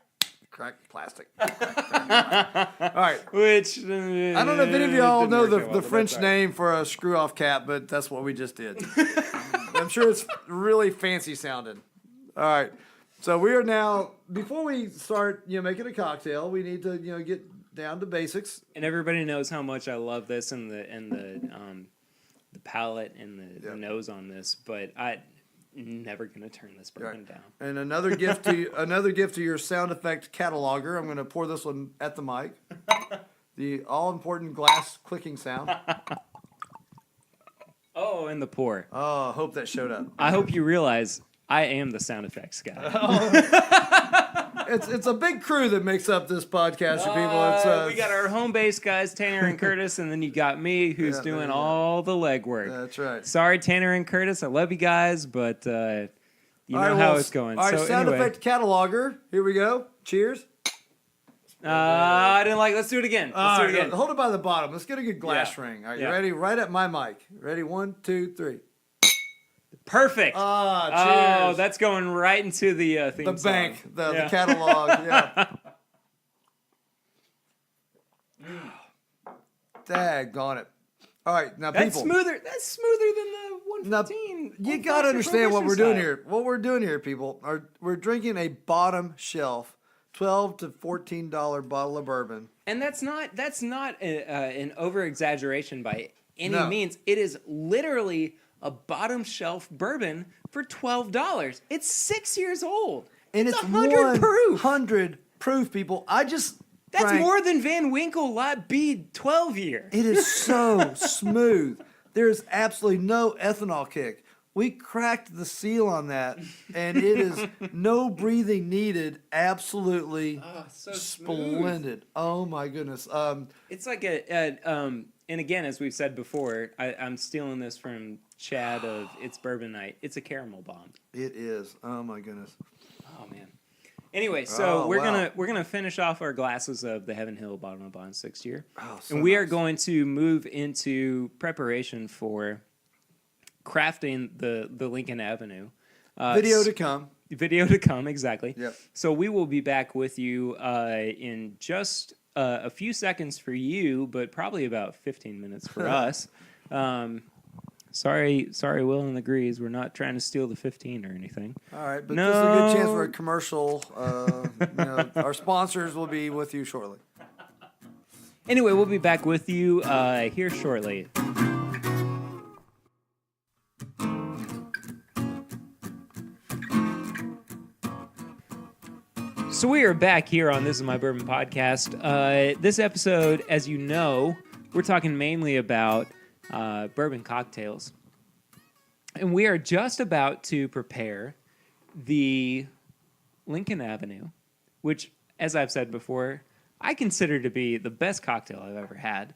Crack plastic. All right. Which I don't know if any of y'all know the French name for a screw-off cap, but that's what we just did. I'm sure it's really fancy sounding. All right. So we are now, before we start, making a cocktail, we need to, get down to basics. And everybody knows how much I love this and the palate and the nose on this, but I never gonna turn this bourbon down. And another gift to your sound effect cataloger. I'm gonna pour this one at the mic. The all important glass clicking sound. Oh, and the pour. Oh, I hope that showed up. I hope you realize I am the sound effects guy. It's a big crew that makes up this podcast for people. We got our home base guys, Tanner and Curtis, and then you got me, who's doing all the legwork. That's right. Sorry, Tanner and Curtis. I love you guys, but you know how it's going. All right, sound effect cataloger. Here we go. Cheers. I didn't like. Let's do it again. Let's do it again. Hold it by the bottom. Let's get a good glass ring. All right, you ready? Right at my mic. Ready? 1, 2, 3. Perfect. Cheers. Oh, that's going right into the theme the song. bank, the catalog. Yeah. Daggone it. All right, now That's people. That's smoother than the 115. Now, you got to understand what we're doing here. What we're doing here, people, we're drinking a bottom shelf, $12 to $14 bottle of bourbon. And that's not an over exaggeration by any No. means. It is literally a bottom shelf bourbon for $12. It's 6 years old. And it's 100 proof. 100 proof, people. That's drank- more than Van Winkle Lot B 12 year. It is so smooth. There's absolutely no ethanol kick. We cracked the seal on that, and it is no breathing needed. Absolutely so splendid. Oh my goodness. It's like and again, as we've said before, I'm stealing this from Chad of It's Bourbon Night. It's a caramel bomb. It is. Oh my goodness. Oh man. Anyway, so we're gonna finish off our glasses of the Heaven Hill Bottle and Bond 6th year, and we are going to move into preparation for crafting the Lincoln Avenue. Video to come. Video to come, exactly. Yep. So we will be back with you in just a few seconds for you, but probably about 15 minutes for us. Sorry, Will and the Grease. We're not trying to steal the 15 or anything. All right, but this is a good chance for a commercial. Our sponsors will be with you shortly. Anyway, we'll be back with you here shortly. So we are back here on This Is My Bourbon Podcast. This episode, as you know, we're talking mainly about bourbon cocktails. And we are just about to prepare the Lincoln Avenue, which, as I've said before, I consider to be the best cocktail I've ever had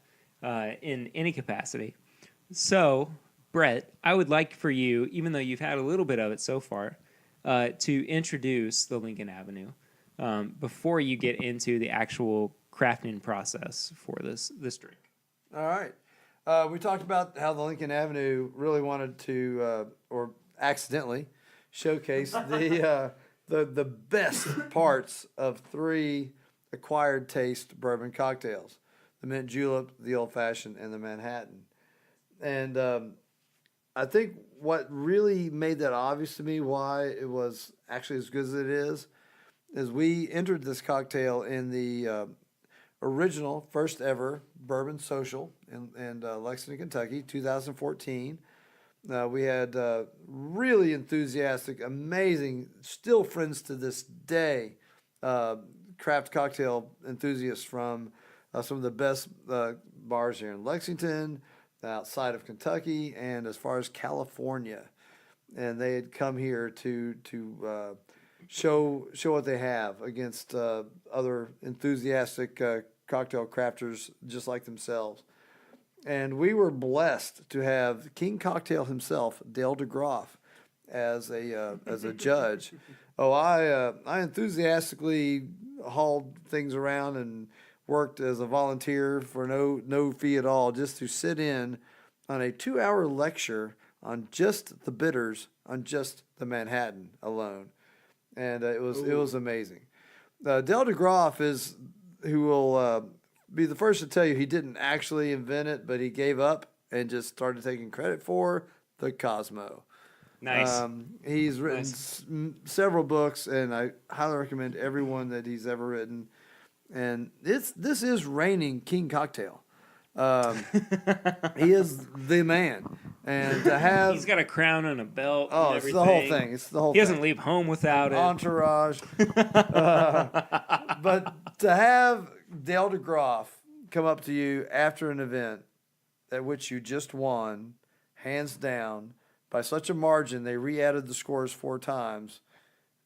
in any capacity. So, Brett, I would like for you, even though you've had a little bit of it so far, to introduce the Lincoln Avenue before you get into the actual crafting process for this drink. All right. We talked about how the Lincoln Avenue really wanted to, or accidentally, showcase the best parts of 3 acquired taste bourbon cocktails: the mint julep, the old fashioned, and the Manhattan. And I think what really made that obvious to me, why it was actually as good as it is we entered this cocktail in the original, first ever Bourbon Social in Lexington, Kentucky, 2014. We had really enthusiastic, amazing, still friends to this day, craft cocktail enthusiasts from some of the best bars here in Lexington, outside of Kentucky, and as far as California. And they had come here to show what they have against other enthusiastic cocktail crafters just like themselves. And we were blessed to have King Cocktail himself, Dale DeGroff, as a judge. Oh, I enthusiastically hauled things around and worked as a volunteer for no fee at all, just to sit in on a 2-hour lecture on just the bitters, on just the Manhattan alone, and it was amazing. Dale DeGroff is who will be the first to tell you he didn't actually invent it, but he gave up and just started taking credit for the Cosmo. Nice. He's written several books, and I highly recommend every one that he's ever written. And this is reigning King Cocktail. He is the man, and to have He's got a crown and a belt. oh, and it's everything. the whole thing. It's the whole. He thing. doesn't leave home without it. Entourage. But to have Dale DeGroff come up to you after an event at which you just won, hands down, by such a margin, they re-added the scores 4 times,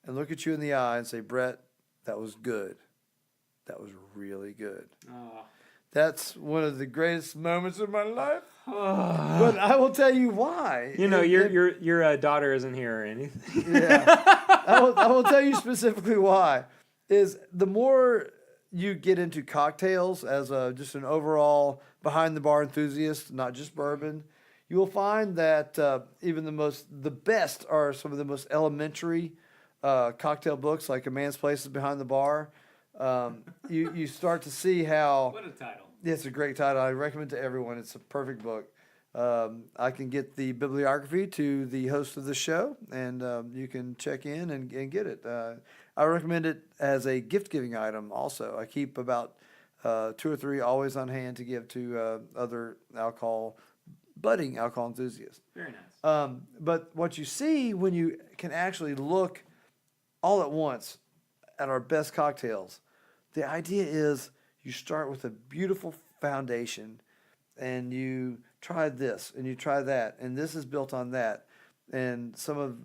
and look at you in the eye and say, Brett, that was good. That was really good. Oh. That's one of the greatest moments of my life. But I will tell you why. You know, your daughter isn't here or anything. Yeah. I will tell you specifically why. Is the more you get into cocktails as just an overall behind the bar enthusiast, not just bourbon, you will find that even the best are some of the most elementary cocktail books, like A Man's Place is Behind the Bar. You start to see how. What a title. It's a great title. I recommend it to everyone. It's a perfect book. I can get the bibliography to the host of the show, and you can check in and get it. I recommend it as a gift-giving item also. I keep about 2 or 3 always on hand to give to other budding alcohol enthusiasts. Very nice. But what you see when you can actually look all at once at our best cocktails, the idea is you start with a beautiful foundation, and you try this and you try that, and this is built on that. And some of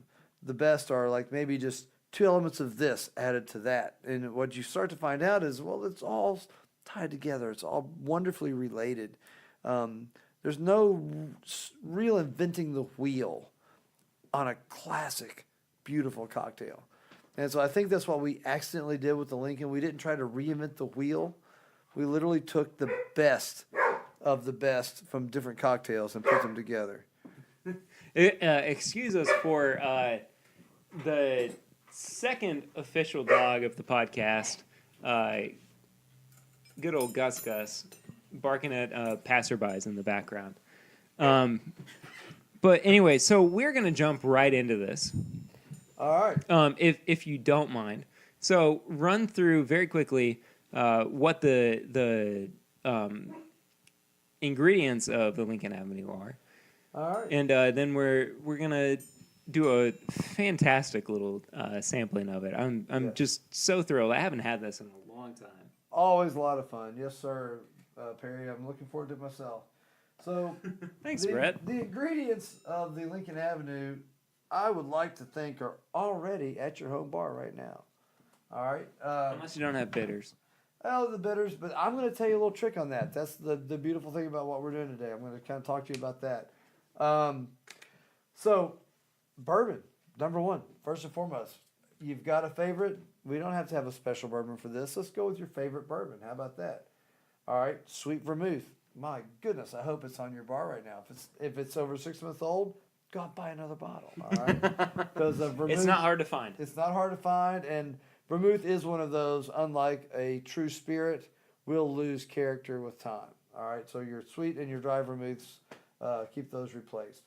the best are like maybe just 2 elements of this added to that. And what you start to find out is, well, it's all tied together. It's all wonderfully related. There's no real inventing the wheel on a classic, beautiful cocktail. And so I think that's what we accidentally did with the Lincoln. We didn't try to reinvent the wheel. We literally took the best of the best from different cocktails and put them together. Excuse us for the second official dog of the podcast, good old Gus barking at passerbys in the background. But anyway, so we're going to jump right into this. All right. If you don't mind. So run through very quickly what the ingredients of the Lincoln Avenue are. All right. And then we're gonna do a fantastic little sampling of it. I'm just so thrilled. I haven't had this in a long time. Always a lot of fun. Yes, sir, Perry. I'm looking forward to it myself. So, Thanks, Brett. The ingredients of the Lincoln Avenue, I would like to think, are already at your home bar right now. All right. Unless you don't have bitters. Oh, the bitters, but I'm going to tell you a little trick on that. That's the beautiful thing about what we're doing today. I'm going to kind of talk to you about that. So, bourbon, number 1, first and foremost. You've got a favorite. We don't have to have a special bourbon for this. Let's go with your favorite bourbon. How about that? All right, sweet vermouth. My goodness, I hope it's on your bar right now. If it's over 6 months old, go out and buy another bottle. All right, because vermouth. It's not hard to find. It's not hard to find, and vermouth is one of those. Unlike a true spirit, will lose character with time. All right, so your sweet and your dry vermouths, keep those replaced.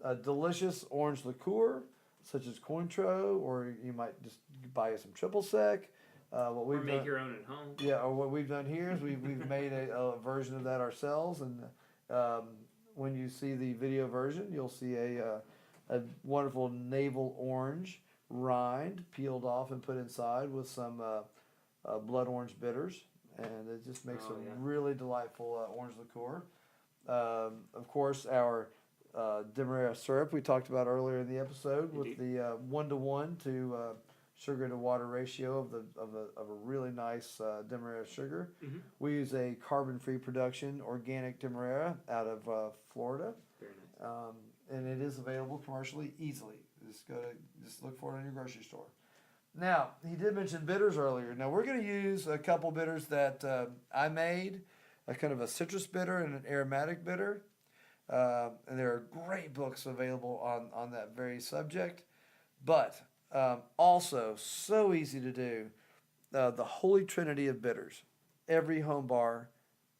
A delicious orange liqueur, such as Cointreau, or you might just buy some triple sec. What we've make done, your own at home. Yeah, or what we've done here is we've made a version of that ourselves, and when you see the video version, you'll see a wonderful navel orange rind peeled off and put inside with some blood orange bitters, and it just makes really delightful orange liqueur. Of course, our Demerara syrup we talked about earlier in the episode with the 1-to-1 to sugar to water ratio of a really nice Demerara sugar. Mm-hmm. We use a carbon-free production organic Demerara out of Florida. Very nice. And it is available commercially easily. Just look for it in your grocery store. Now, he did mention bitters earlier. Now, we're going to use a couple bitters that I made, a kind of a citrus bitter and an aromatic bitter. And there are great books available on that very subject. But also, so easy to do, the holy trinity of bitters. Every home bar,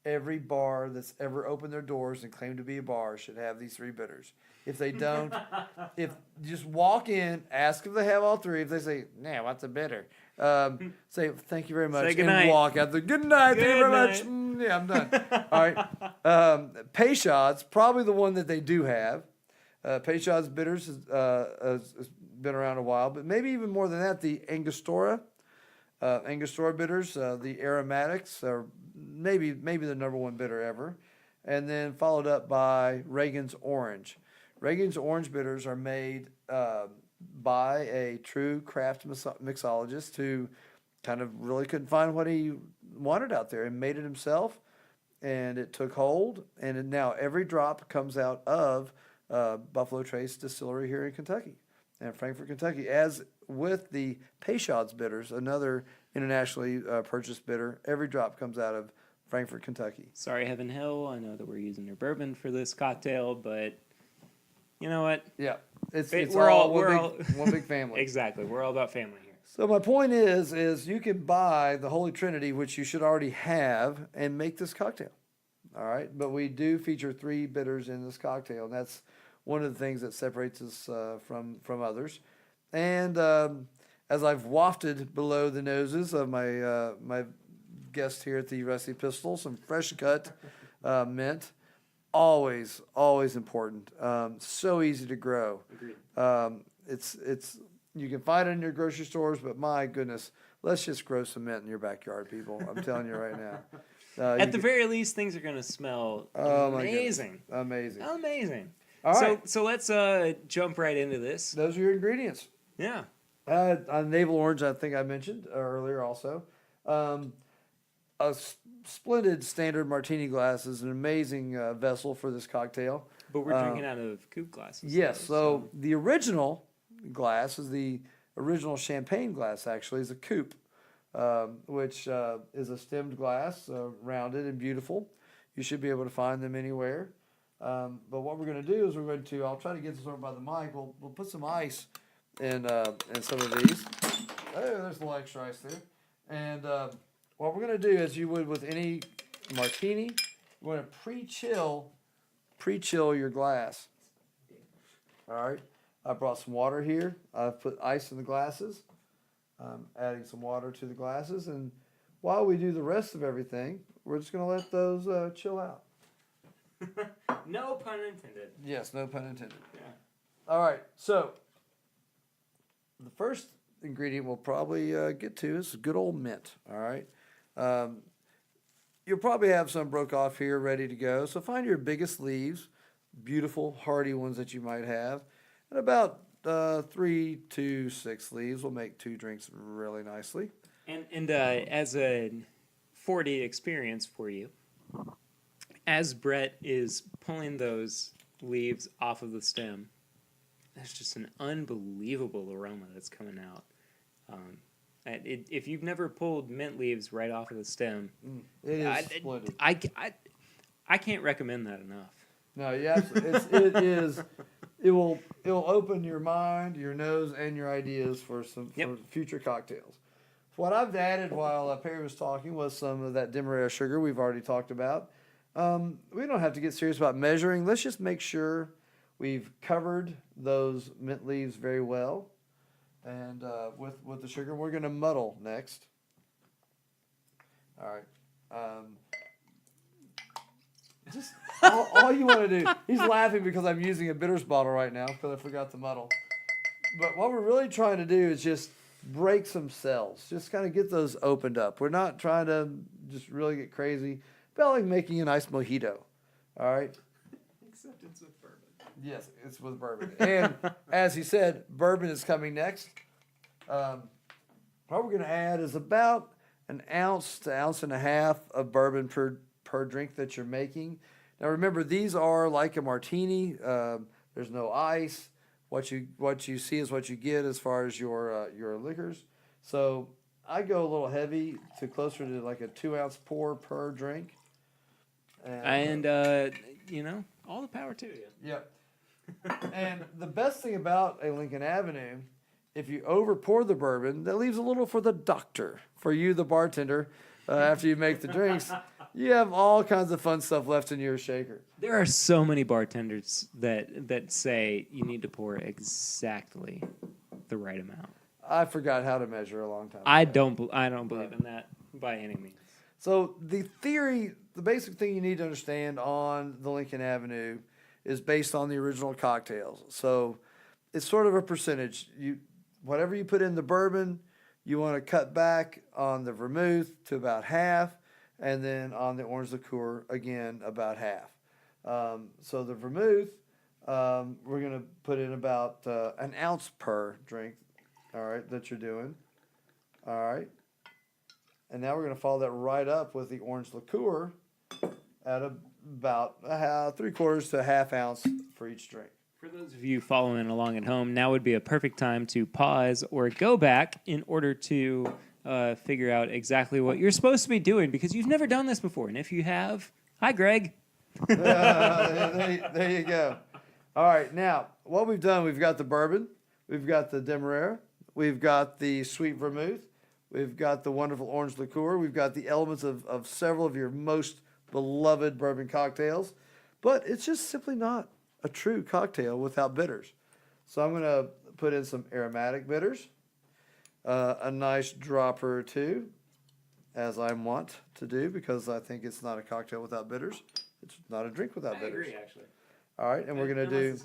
every bar that's ever opened their doors and claimed to be a bar should have these 3 bitters. If they don't, if just walk in, ask if they have all 3. If they say, "Nah, what's a bitter?" Say thank you very much, Say good and night. walk out. Good night, thank you very much. Good Yeah, I'm done. All right. Peychaud's probably the one that they do have. Peychaud's bitters has been around a while, but maybe even more than that, the Angostura bitters, the aromatics are maybe the number 1 bitter ever, and then followed up by Reagan's Orange. Reagan's Orange bitters are made by a true craft mixologist who kind of really couldn't find what he wanted out there and made it himself, and it took hold, and now every drop comes out of Buffalo Trace Distillery here in Kentucky, and Frankfort, Kentucky, as with the Peychaud's bitters, another internationally purchased bitter. Every drop comes out of Frankfort, Kentucky. Sorry, Heaven Hill. I know that we're using your bourbon for this cocktail, but you know what? Yeah, it's We're all one big family. Exactly. We're all about family here. So my point is you can buy the Holy Trinity, which you should already have, and make this cocktail. All right, but we do feature 3 bitters in this cocktail, and that's one of the things that separates us from others. And as I've wafted below the noses of my guest here at the Rusty Pistol, some fresh cut mint, always important. So easy to grow. Agreed. It's you can find it in your grocery stores, but my goodness, let's just grow some mint in your backyard, people. I'm telling you right now. At the very least, things are going to smell amazing. Amazing. All All right. So let's jump right into this. Those are your ingredients. Yeah. Navel orange, I think I mentioned earlier also. Splendid standard martini glass is an amazing vessel for this cocktail. But we're drinking out of coupe glasses. Yes, so the original glass is the original champagne glass, actually, is a coupe, which is a stemmed glass, rounded and beautiful. You should be able to find them anywhere. But what we're going to do is I'll try to get this over by the mic. We'll put some ice in some of these. Oh, there's a little extra ice there. And what we're going to do, as you would with any martini, we're going to pre-chill your glass. All right. I brought some water here. I've put ice in the glasses. I'm adding some water to the glasses. And while we do the rest of everything, we're just going to let those chill out. No pun intended. Yes, no pun intended. Yeah. All right. So the first ingredient we'll probably get to is good old mint. All right. You'll probably have some broke off here ready to go. So find your biggest leaves, beautiful, hardy ones that you might have. And about 3 to 6 leaves will make 2 drinks really nicely. And as a 4D experience for you, as Brett is pulling those leaves off of the stem, there's just an unbelievable aroma that's coming out. If you've never pulled mint leaves right off of the stem, It is splendid. I can't recommend that enough. No, yeah, it is. It'll open your mind, your nose, and your ideas for future cocktails. So what I've added while Perry was talking was some of that Demerara sugar we've already talked about. We don't have to get serious about measuring. Let's just make sure we've covered those mint leaves very well. And with the sugar, we're going to muddle next. All right. Just all you want to do. He's laughing because I'm using a bitters bottle right now because I forgot the muddle. But what we're really trying to do is just break some cells. Just kind of get those opened up. We're not trying to just really get crazy. About like making a nice mojito. All right? Except it's with bourbon. Yes, it's with bourbon. And as he said, bourbon is coming next. what we're going to add is about an ounce to ounce and a half of bourbon per drink that you're making. Now remember, these are like a martini. There's no ice. What you see is what you get as far as your liquors. So I go a little heavy to closer to like a 2-ounce pour per drink. And all the power to you. Yep. And the best thing about a Lincoln Avenue, if you over pour the bourbon, that leaves a little for the doctor, for you, the bartender, after you make the drinks. You have all kinds of fun stuff left in your shaker. There are so many bartenders that say you need to pour exactly the right amount. I forgot how to measure a long time ago. I don't believe in that by any means. So the basic thing you need to understand on the Lincoln Avenue is based on the original cocktails. So it's sort of a percentage. Whatever you put in the bourbon, you want to cut back on the vermouth to about half, and then on the orange liqueur, again, about half. So the vermouth, we're going to put in about an ounce per drink, all right, that you're doing. All right. And now we're going to follow that right up with the orange liqueur at about 3/4 to a half ounce for each drink. For those of you following along at home, now would be a perfect time to pause or go back in order to figure out exactly what you're supposed to be doing, because you've never done this before. And if you have, hi, Greg. There you go. All right, now, what we've done, we've got the bourbon, we've got the Demerara, we've got the sweet vermouth, we've got the wonderful orange liqueur, we've got the elements of several of your most beloved bourbon cocktails, but it's just simply not a true cocktail without bitters. So I'm going to put in some aromatic bitters, a nice dropper or two, as I want to do, because I think it's not a cocktail without bitters. It's not a drink without bitters. I agree, actually. All right, and we're going to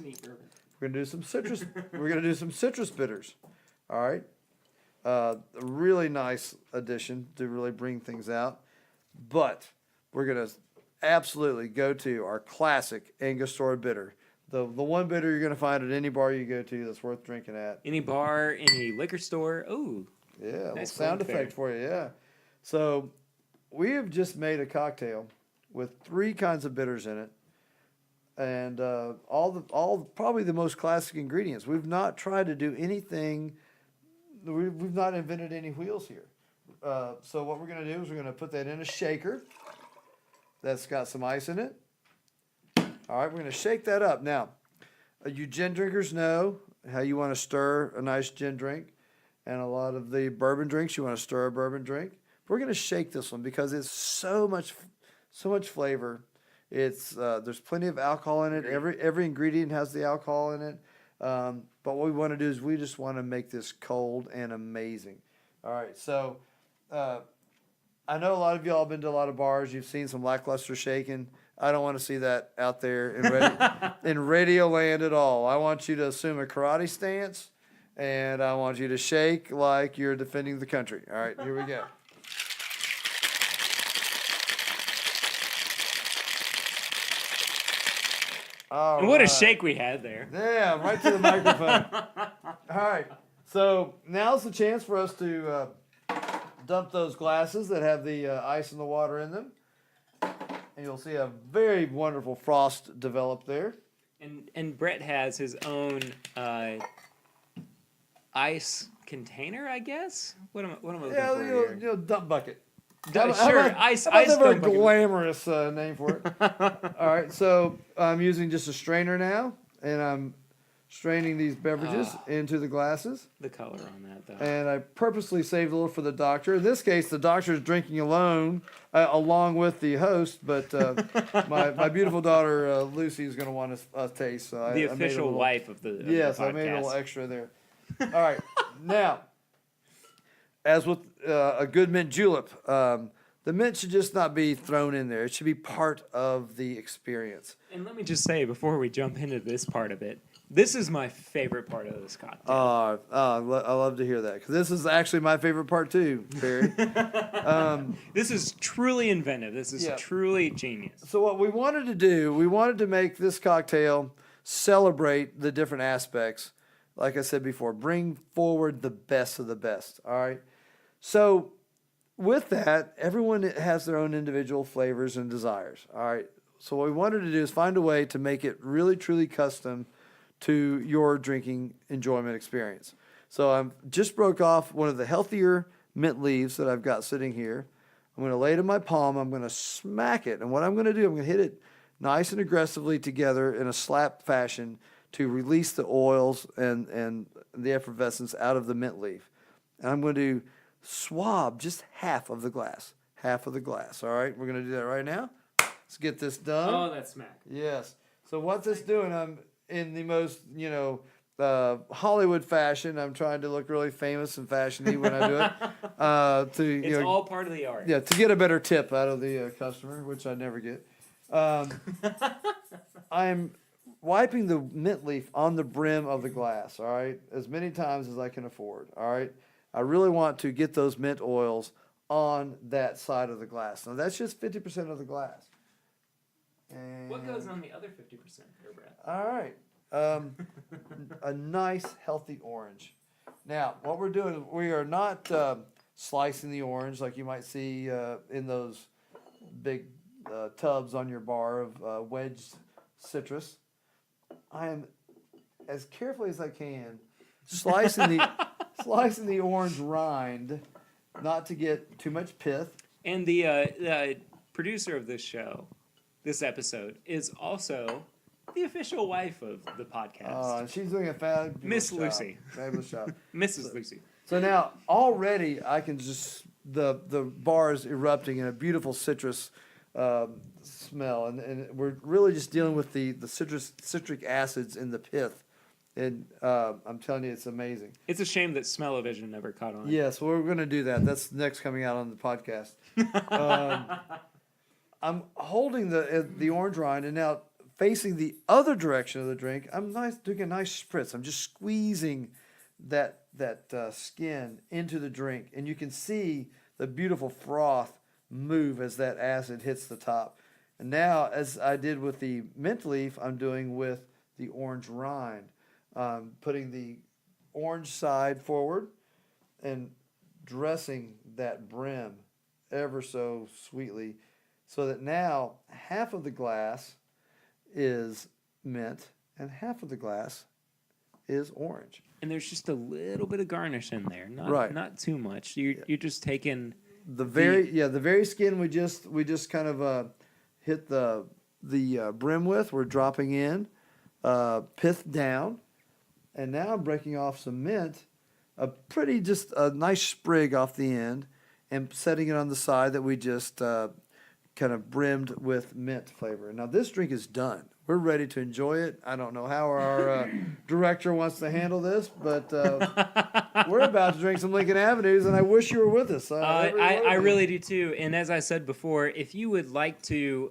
do some citrus. We're going to do some citrus bitters. All right, a really nice addition to really bring things out. But we're going to absolutely go to our classic Angostura bitter. The one bitter you're going to find at any bar you go to that's worth drinking at. Any bar, any liquor store. Oh, yeah, nice sound fanfare. effect for you. Yeah. So we have just made a cocktail with 3 kinds of bitters in it, and all probably the most classic ingredients. We've not tried to do anything. We've not invented any wheels here. So what we're going to do is we're going to put that in a shaker that's got some ice in it. All right, we're going to shake that up. Now, you gin drinkers know how you want to stir a nice gin drink, and a lot of the bourbon drinks, you want to stir a bourbon drink. We're going to shake this one because it's so much flavor. It's there's plenty of alcohol in it. Every ingredient has the alcohol in it. But what we want to do is we just want to make this cold and amazing. All right, so I know a lot of y'all have been to a lot of bars. You've seen some lackluster shaking. I don't want to see that out there in radio land at all. I want you to assume a karate stance, and I want you to shake like you're defending the country. All right, here we go. And what a shake we had there. Yeah, right to the microphone. All right, so now's the chance for us to dump those glasses that have the ice and the water in them. And you'll see a very wonderful frost develop there. And Brett has his own ice container, I guess. What am I looking for here? Dump bucket. Ice That's a very dump bucket. glamorous name for it. All right, so I'm using just a strainer now, and I'm straining these beverages into the glasses. The color on that, though. And I purposely saved a little for the doctor. In this case, the doctor is drinking alone, along with the host. But my beautiful daughter Lucy is going to want a taste. So the official wife of the yes, the podcast. I made a little extra there. All right, now, as with a good mint julep, the mint should just not be thrown in there. It should be part of the experience. And let me just say, before we jump into this part of it, this is my favorite part of this cocktail. I love to hear that, because this is actually my favorite part too, Barry. This is truly inventive. This is truly genius. So what we wanted to do, we wanted to make this cocktail celebrate the different aspects. Like I said before, bring forward the best of the best. All right. So with that, everyone has their own individual flavors and desires. All right. So what we wanted to do is find a way to make it really, truly custom to your drinking enjoyment experience. So I just broke off one of the healthier mint leaves that I've got sitting here. I'm going to lay it in my palm. I'm going to smack it. And what I'm going to do, I'm going to hit it nice and aggressively together in a slap fashion to release the oils and the effervescence out of the mint leaf. And I'm going to swab just half of the glass. Half of the glass. All right, we're going to do that right now. Let's get this done. Oh, that's smack. Yes. So what's this doing? I'm in the most, Hollywood fashion. I'm trying to look really famous and fashiony when I do it. It's all part of the art. Yeah, to get a better tip out of the customer, which I never get. I'm wiping the mint leaf on the brim of the glass, all right, as many times as I can afford, all right? I really want to get those mint oils on that side of the glass. Now, that's just 50% of the glass. And What goes on the other 50% there, Brad? all right. A nice, healthy orange. Now, what we're doing, we are not slicing the orange like you might see in those big tubs on your bar of wedged citrus. I am, as carefully as I can, slicing the orange rind, not to get too much pith. And the producer of this show, this episode, is also the official wife of the podcast. She's doing a fabulous Miss job. Lucy. Fabulous job. Mrs. Lucy. So now already I can just the bar is erupting in a beautiful citrus smell, and we're really just dealing with the citric acids in the pith, and I'm telling you, it's amazing. It's a shame that smell-o-vision never caught on. Yes, well, we're going to do that. That's next coming out on the podcast. I'm holding the orange rind, and now facing the other direction of the drink, I'm doing a nice spritz. I'm just squeezing that skin into the drink, and you can see the beautiful froth move as that acid hits the top. And now, as I did with the mint leaf, I'm doing with the orange rind, putting the orange side forward and dressing that brim ever so sweetly, so that now half of the glass is mint and half of the glass is orange. And there's just a little bit of garnish in there, not too much. You're just taking the very skin we just kind of hit the brim with. We're dropping in pith down, and now I'm breaking off some mint, just a nice sprig off the end, and setting it on the side that we just kind of brimmed with mint flavor. Now this drink is done. We're ready to enjoy it. I don't know how our director wants to handle this, but we're about to drink some Lincoln Avenues, and I wish you were with us. I really do too. And as I said before, if you would like to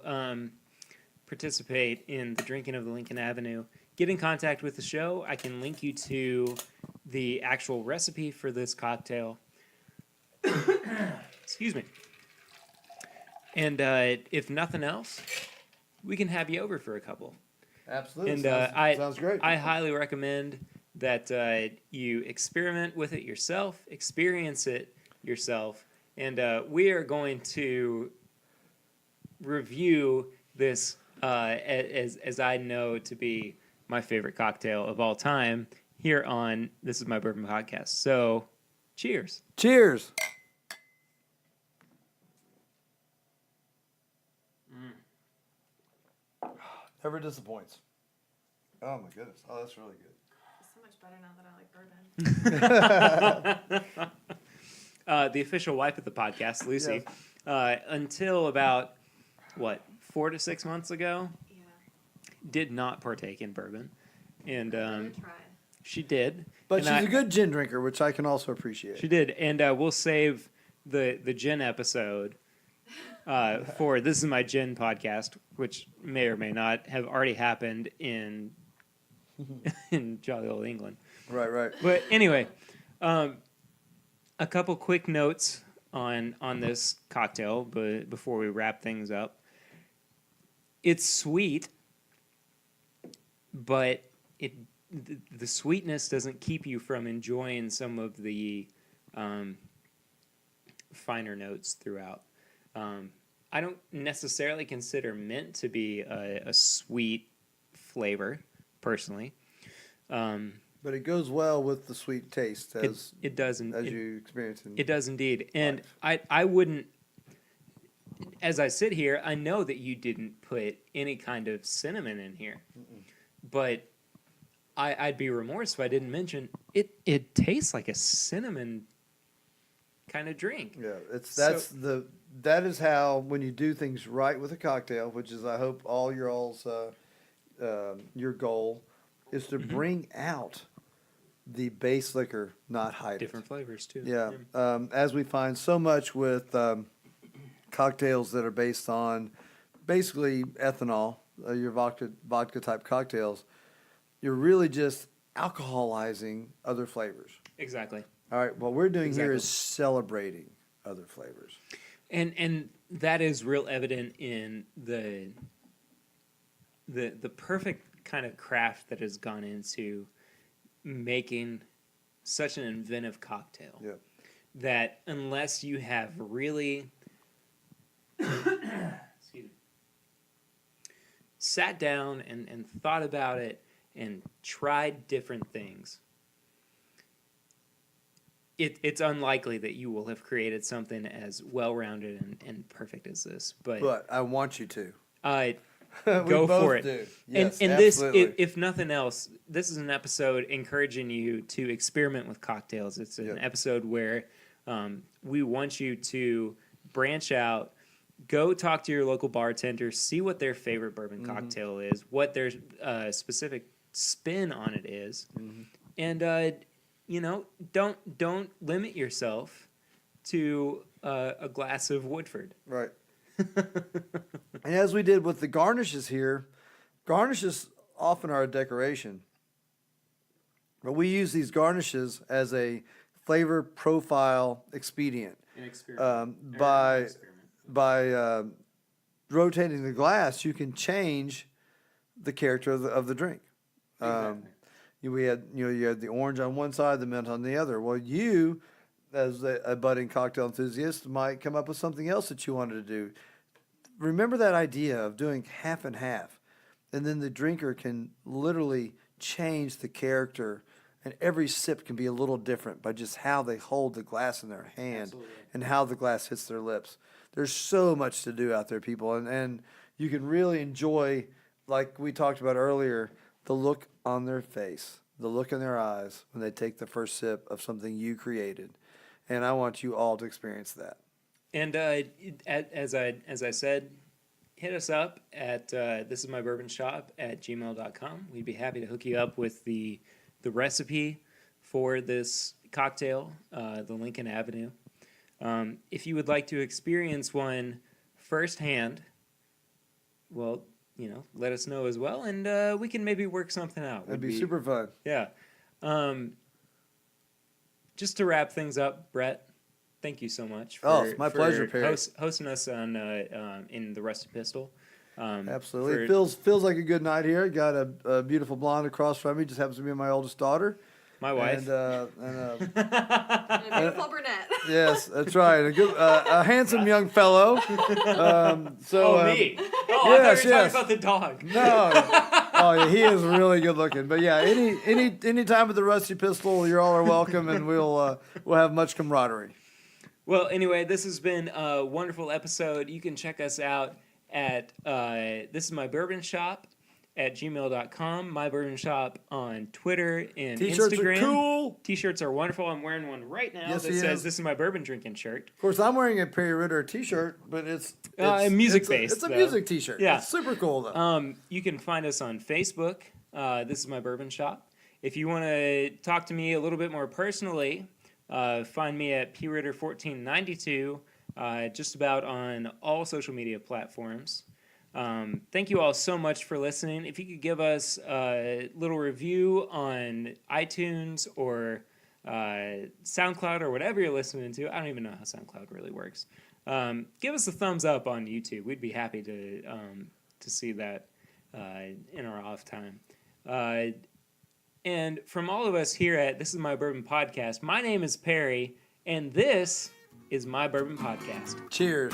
participate in the drinking of the Lincoln Avenue, get in contact with the show. I can link you to the actual recipe for this cocktail. Excuse me. And if nothing else, we can have you over for a couple. Absolutely. And sounds great. I highly recommend that you experiment with it yourself, experience it yourself, and we are going to review this as I know to be my favorite cocktail of all time here on This Is My Bourbon Podcast. So, cheers. Cheers. Never disappoints. Oh my goodness. Oh, that's really good. It's so much better now that I like bourbon. The official wife of the podcast, Lucy, Yes. until about, 4 to 6 months ago, Yeah. did not partake in bourbon. And I tried. she did. But And she's a good gin drinker, which I can also appreciate. She did. And we'll save the gin episode for This Is My Gin podcast, which may or may not have already happened in jolly old England. Right. But anyway, a couple quick notes on this cocktail before we wrap things up. It's sweet, but the sweetness doesn't keep you from enjoying some of the finer notes throughout. I don't necessarily consider mint to be a sweet flavor, personally. But it goes well with the sweet taste as It doesn't. you experience it. It does indeed. And life. I wouldn't, as I sit here, I know that you didn't put any kind of cinnamon in here. But I'd be remorse if I didn't mention it tastes like a cinnamon kind of drink. Yeah, that is how, when you do things right with a cocktail, which is, I hope, all your all's your goal is to bring out the base liquor, not hide Different flavors too. it. Yeah, as we find so much with cocktails that are based on basically ethanol, your vodka type cocktails, you're really just alcoholizing other flavors. Exactly. All right, what we're doing here Exactly. is celebrating other flavors. And that is real evident in the perfect kind of craft that has gone into making such an inventive cocktail. Yep. That unless you have really excuse me, sat down and thought about it and tried different things, it's unlikely that you will have created something as well-rounded and perfect as this. But I want you to. go We both for it. do. Yes, and absolutely. this, if nothing else, this is an episode encouraging you to experiment with cocktails. It's an Yep. episode where we want you to branch out, go talk to your local bartender, see what their favorite bourbon cocktail is, what their specific spin on it is, and don't limit yourself to a glass of Woodford. Right. And as we did with the garnishes here, garnishes often are a decoration. But we use these garnishes as a flavor profile expedient. An experiment. By rotating the glass, you can change the character of the drink. Exactly. You had the orange on one side, the mint on the other. Well, you, as a budding cocktail enthusiast, might come up with something else that you wanted to do. Remember that idea of doing half and half, and then the drinker can literally change the character, and every sip can be a little different by just how they hold the glass in their hand. Absolutely. And how the glass hits their lips. There's so much to do out there, people, and you can really enjoy, like we talked about earlier, the look on their face, the look in their eyes when they take the first sip of something you created. And I want you all to experience that. And as I said, hit us up at thisismybourbonshop@gmail.com. We'd be happy to hook you up with the recipe for this cocktail, the Lincoln Avenue. If you would like to experience one firsthand, well, let us know as well, and we can maybe work something out. It'd be super fun. Yeah. Just to wrap things up, Brett, thank you so much for, It's my pleasure, Perry. hosting us on in the Rusty Pistol. Absolutely. for- Feels like a good night here. Got a beautiful blonde across from me. Just happens to be my oldest daughter. My wife. And And a beautiful brunette. yes, that's right. A handsome young fellow. Me. Oh, I thought Yes, you were yes. talking about the dog. No. Oh, yeah, he is really good looking. But yeah, any time at the Rusty Pistol, you all are welcome, and we'll have much camaraderie. Well, anyway, this has been a wonderful episode. You can check us out at This Is My Bourbon Shop at gmail.com, My Bourbon Shop on Twitter and T-shirts Instagram. are cool. T-shirts are wonderful. I'm wearing one right now Yes, that he says is. This Is My Bourbon Drinking shirt. Of course, I'm wearing a Perry Ritter T-shirt, but it's music-based, It's a though. music T-shirt. Yeah. It's super cool though. You can find us on Facebook. This is My Bourbon Shop. If you want to talk to me a little bit more personally, find me at pritter1492, just about on all social media platforms. Thank you all so much for listening. If you could give us a little review on iTunes or SoundCloud or whatever you're listening to. I don't even know how SoundCloud really works. Give us a thumbs up on YouTube. We'd be happy to see that in our off time. And from all of us here at This Is My Bourbon Podcast, my name is Perry, and this is My Bourbon Podcast. Cheers.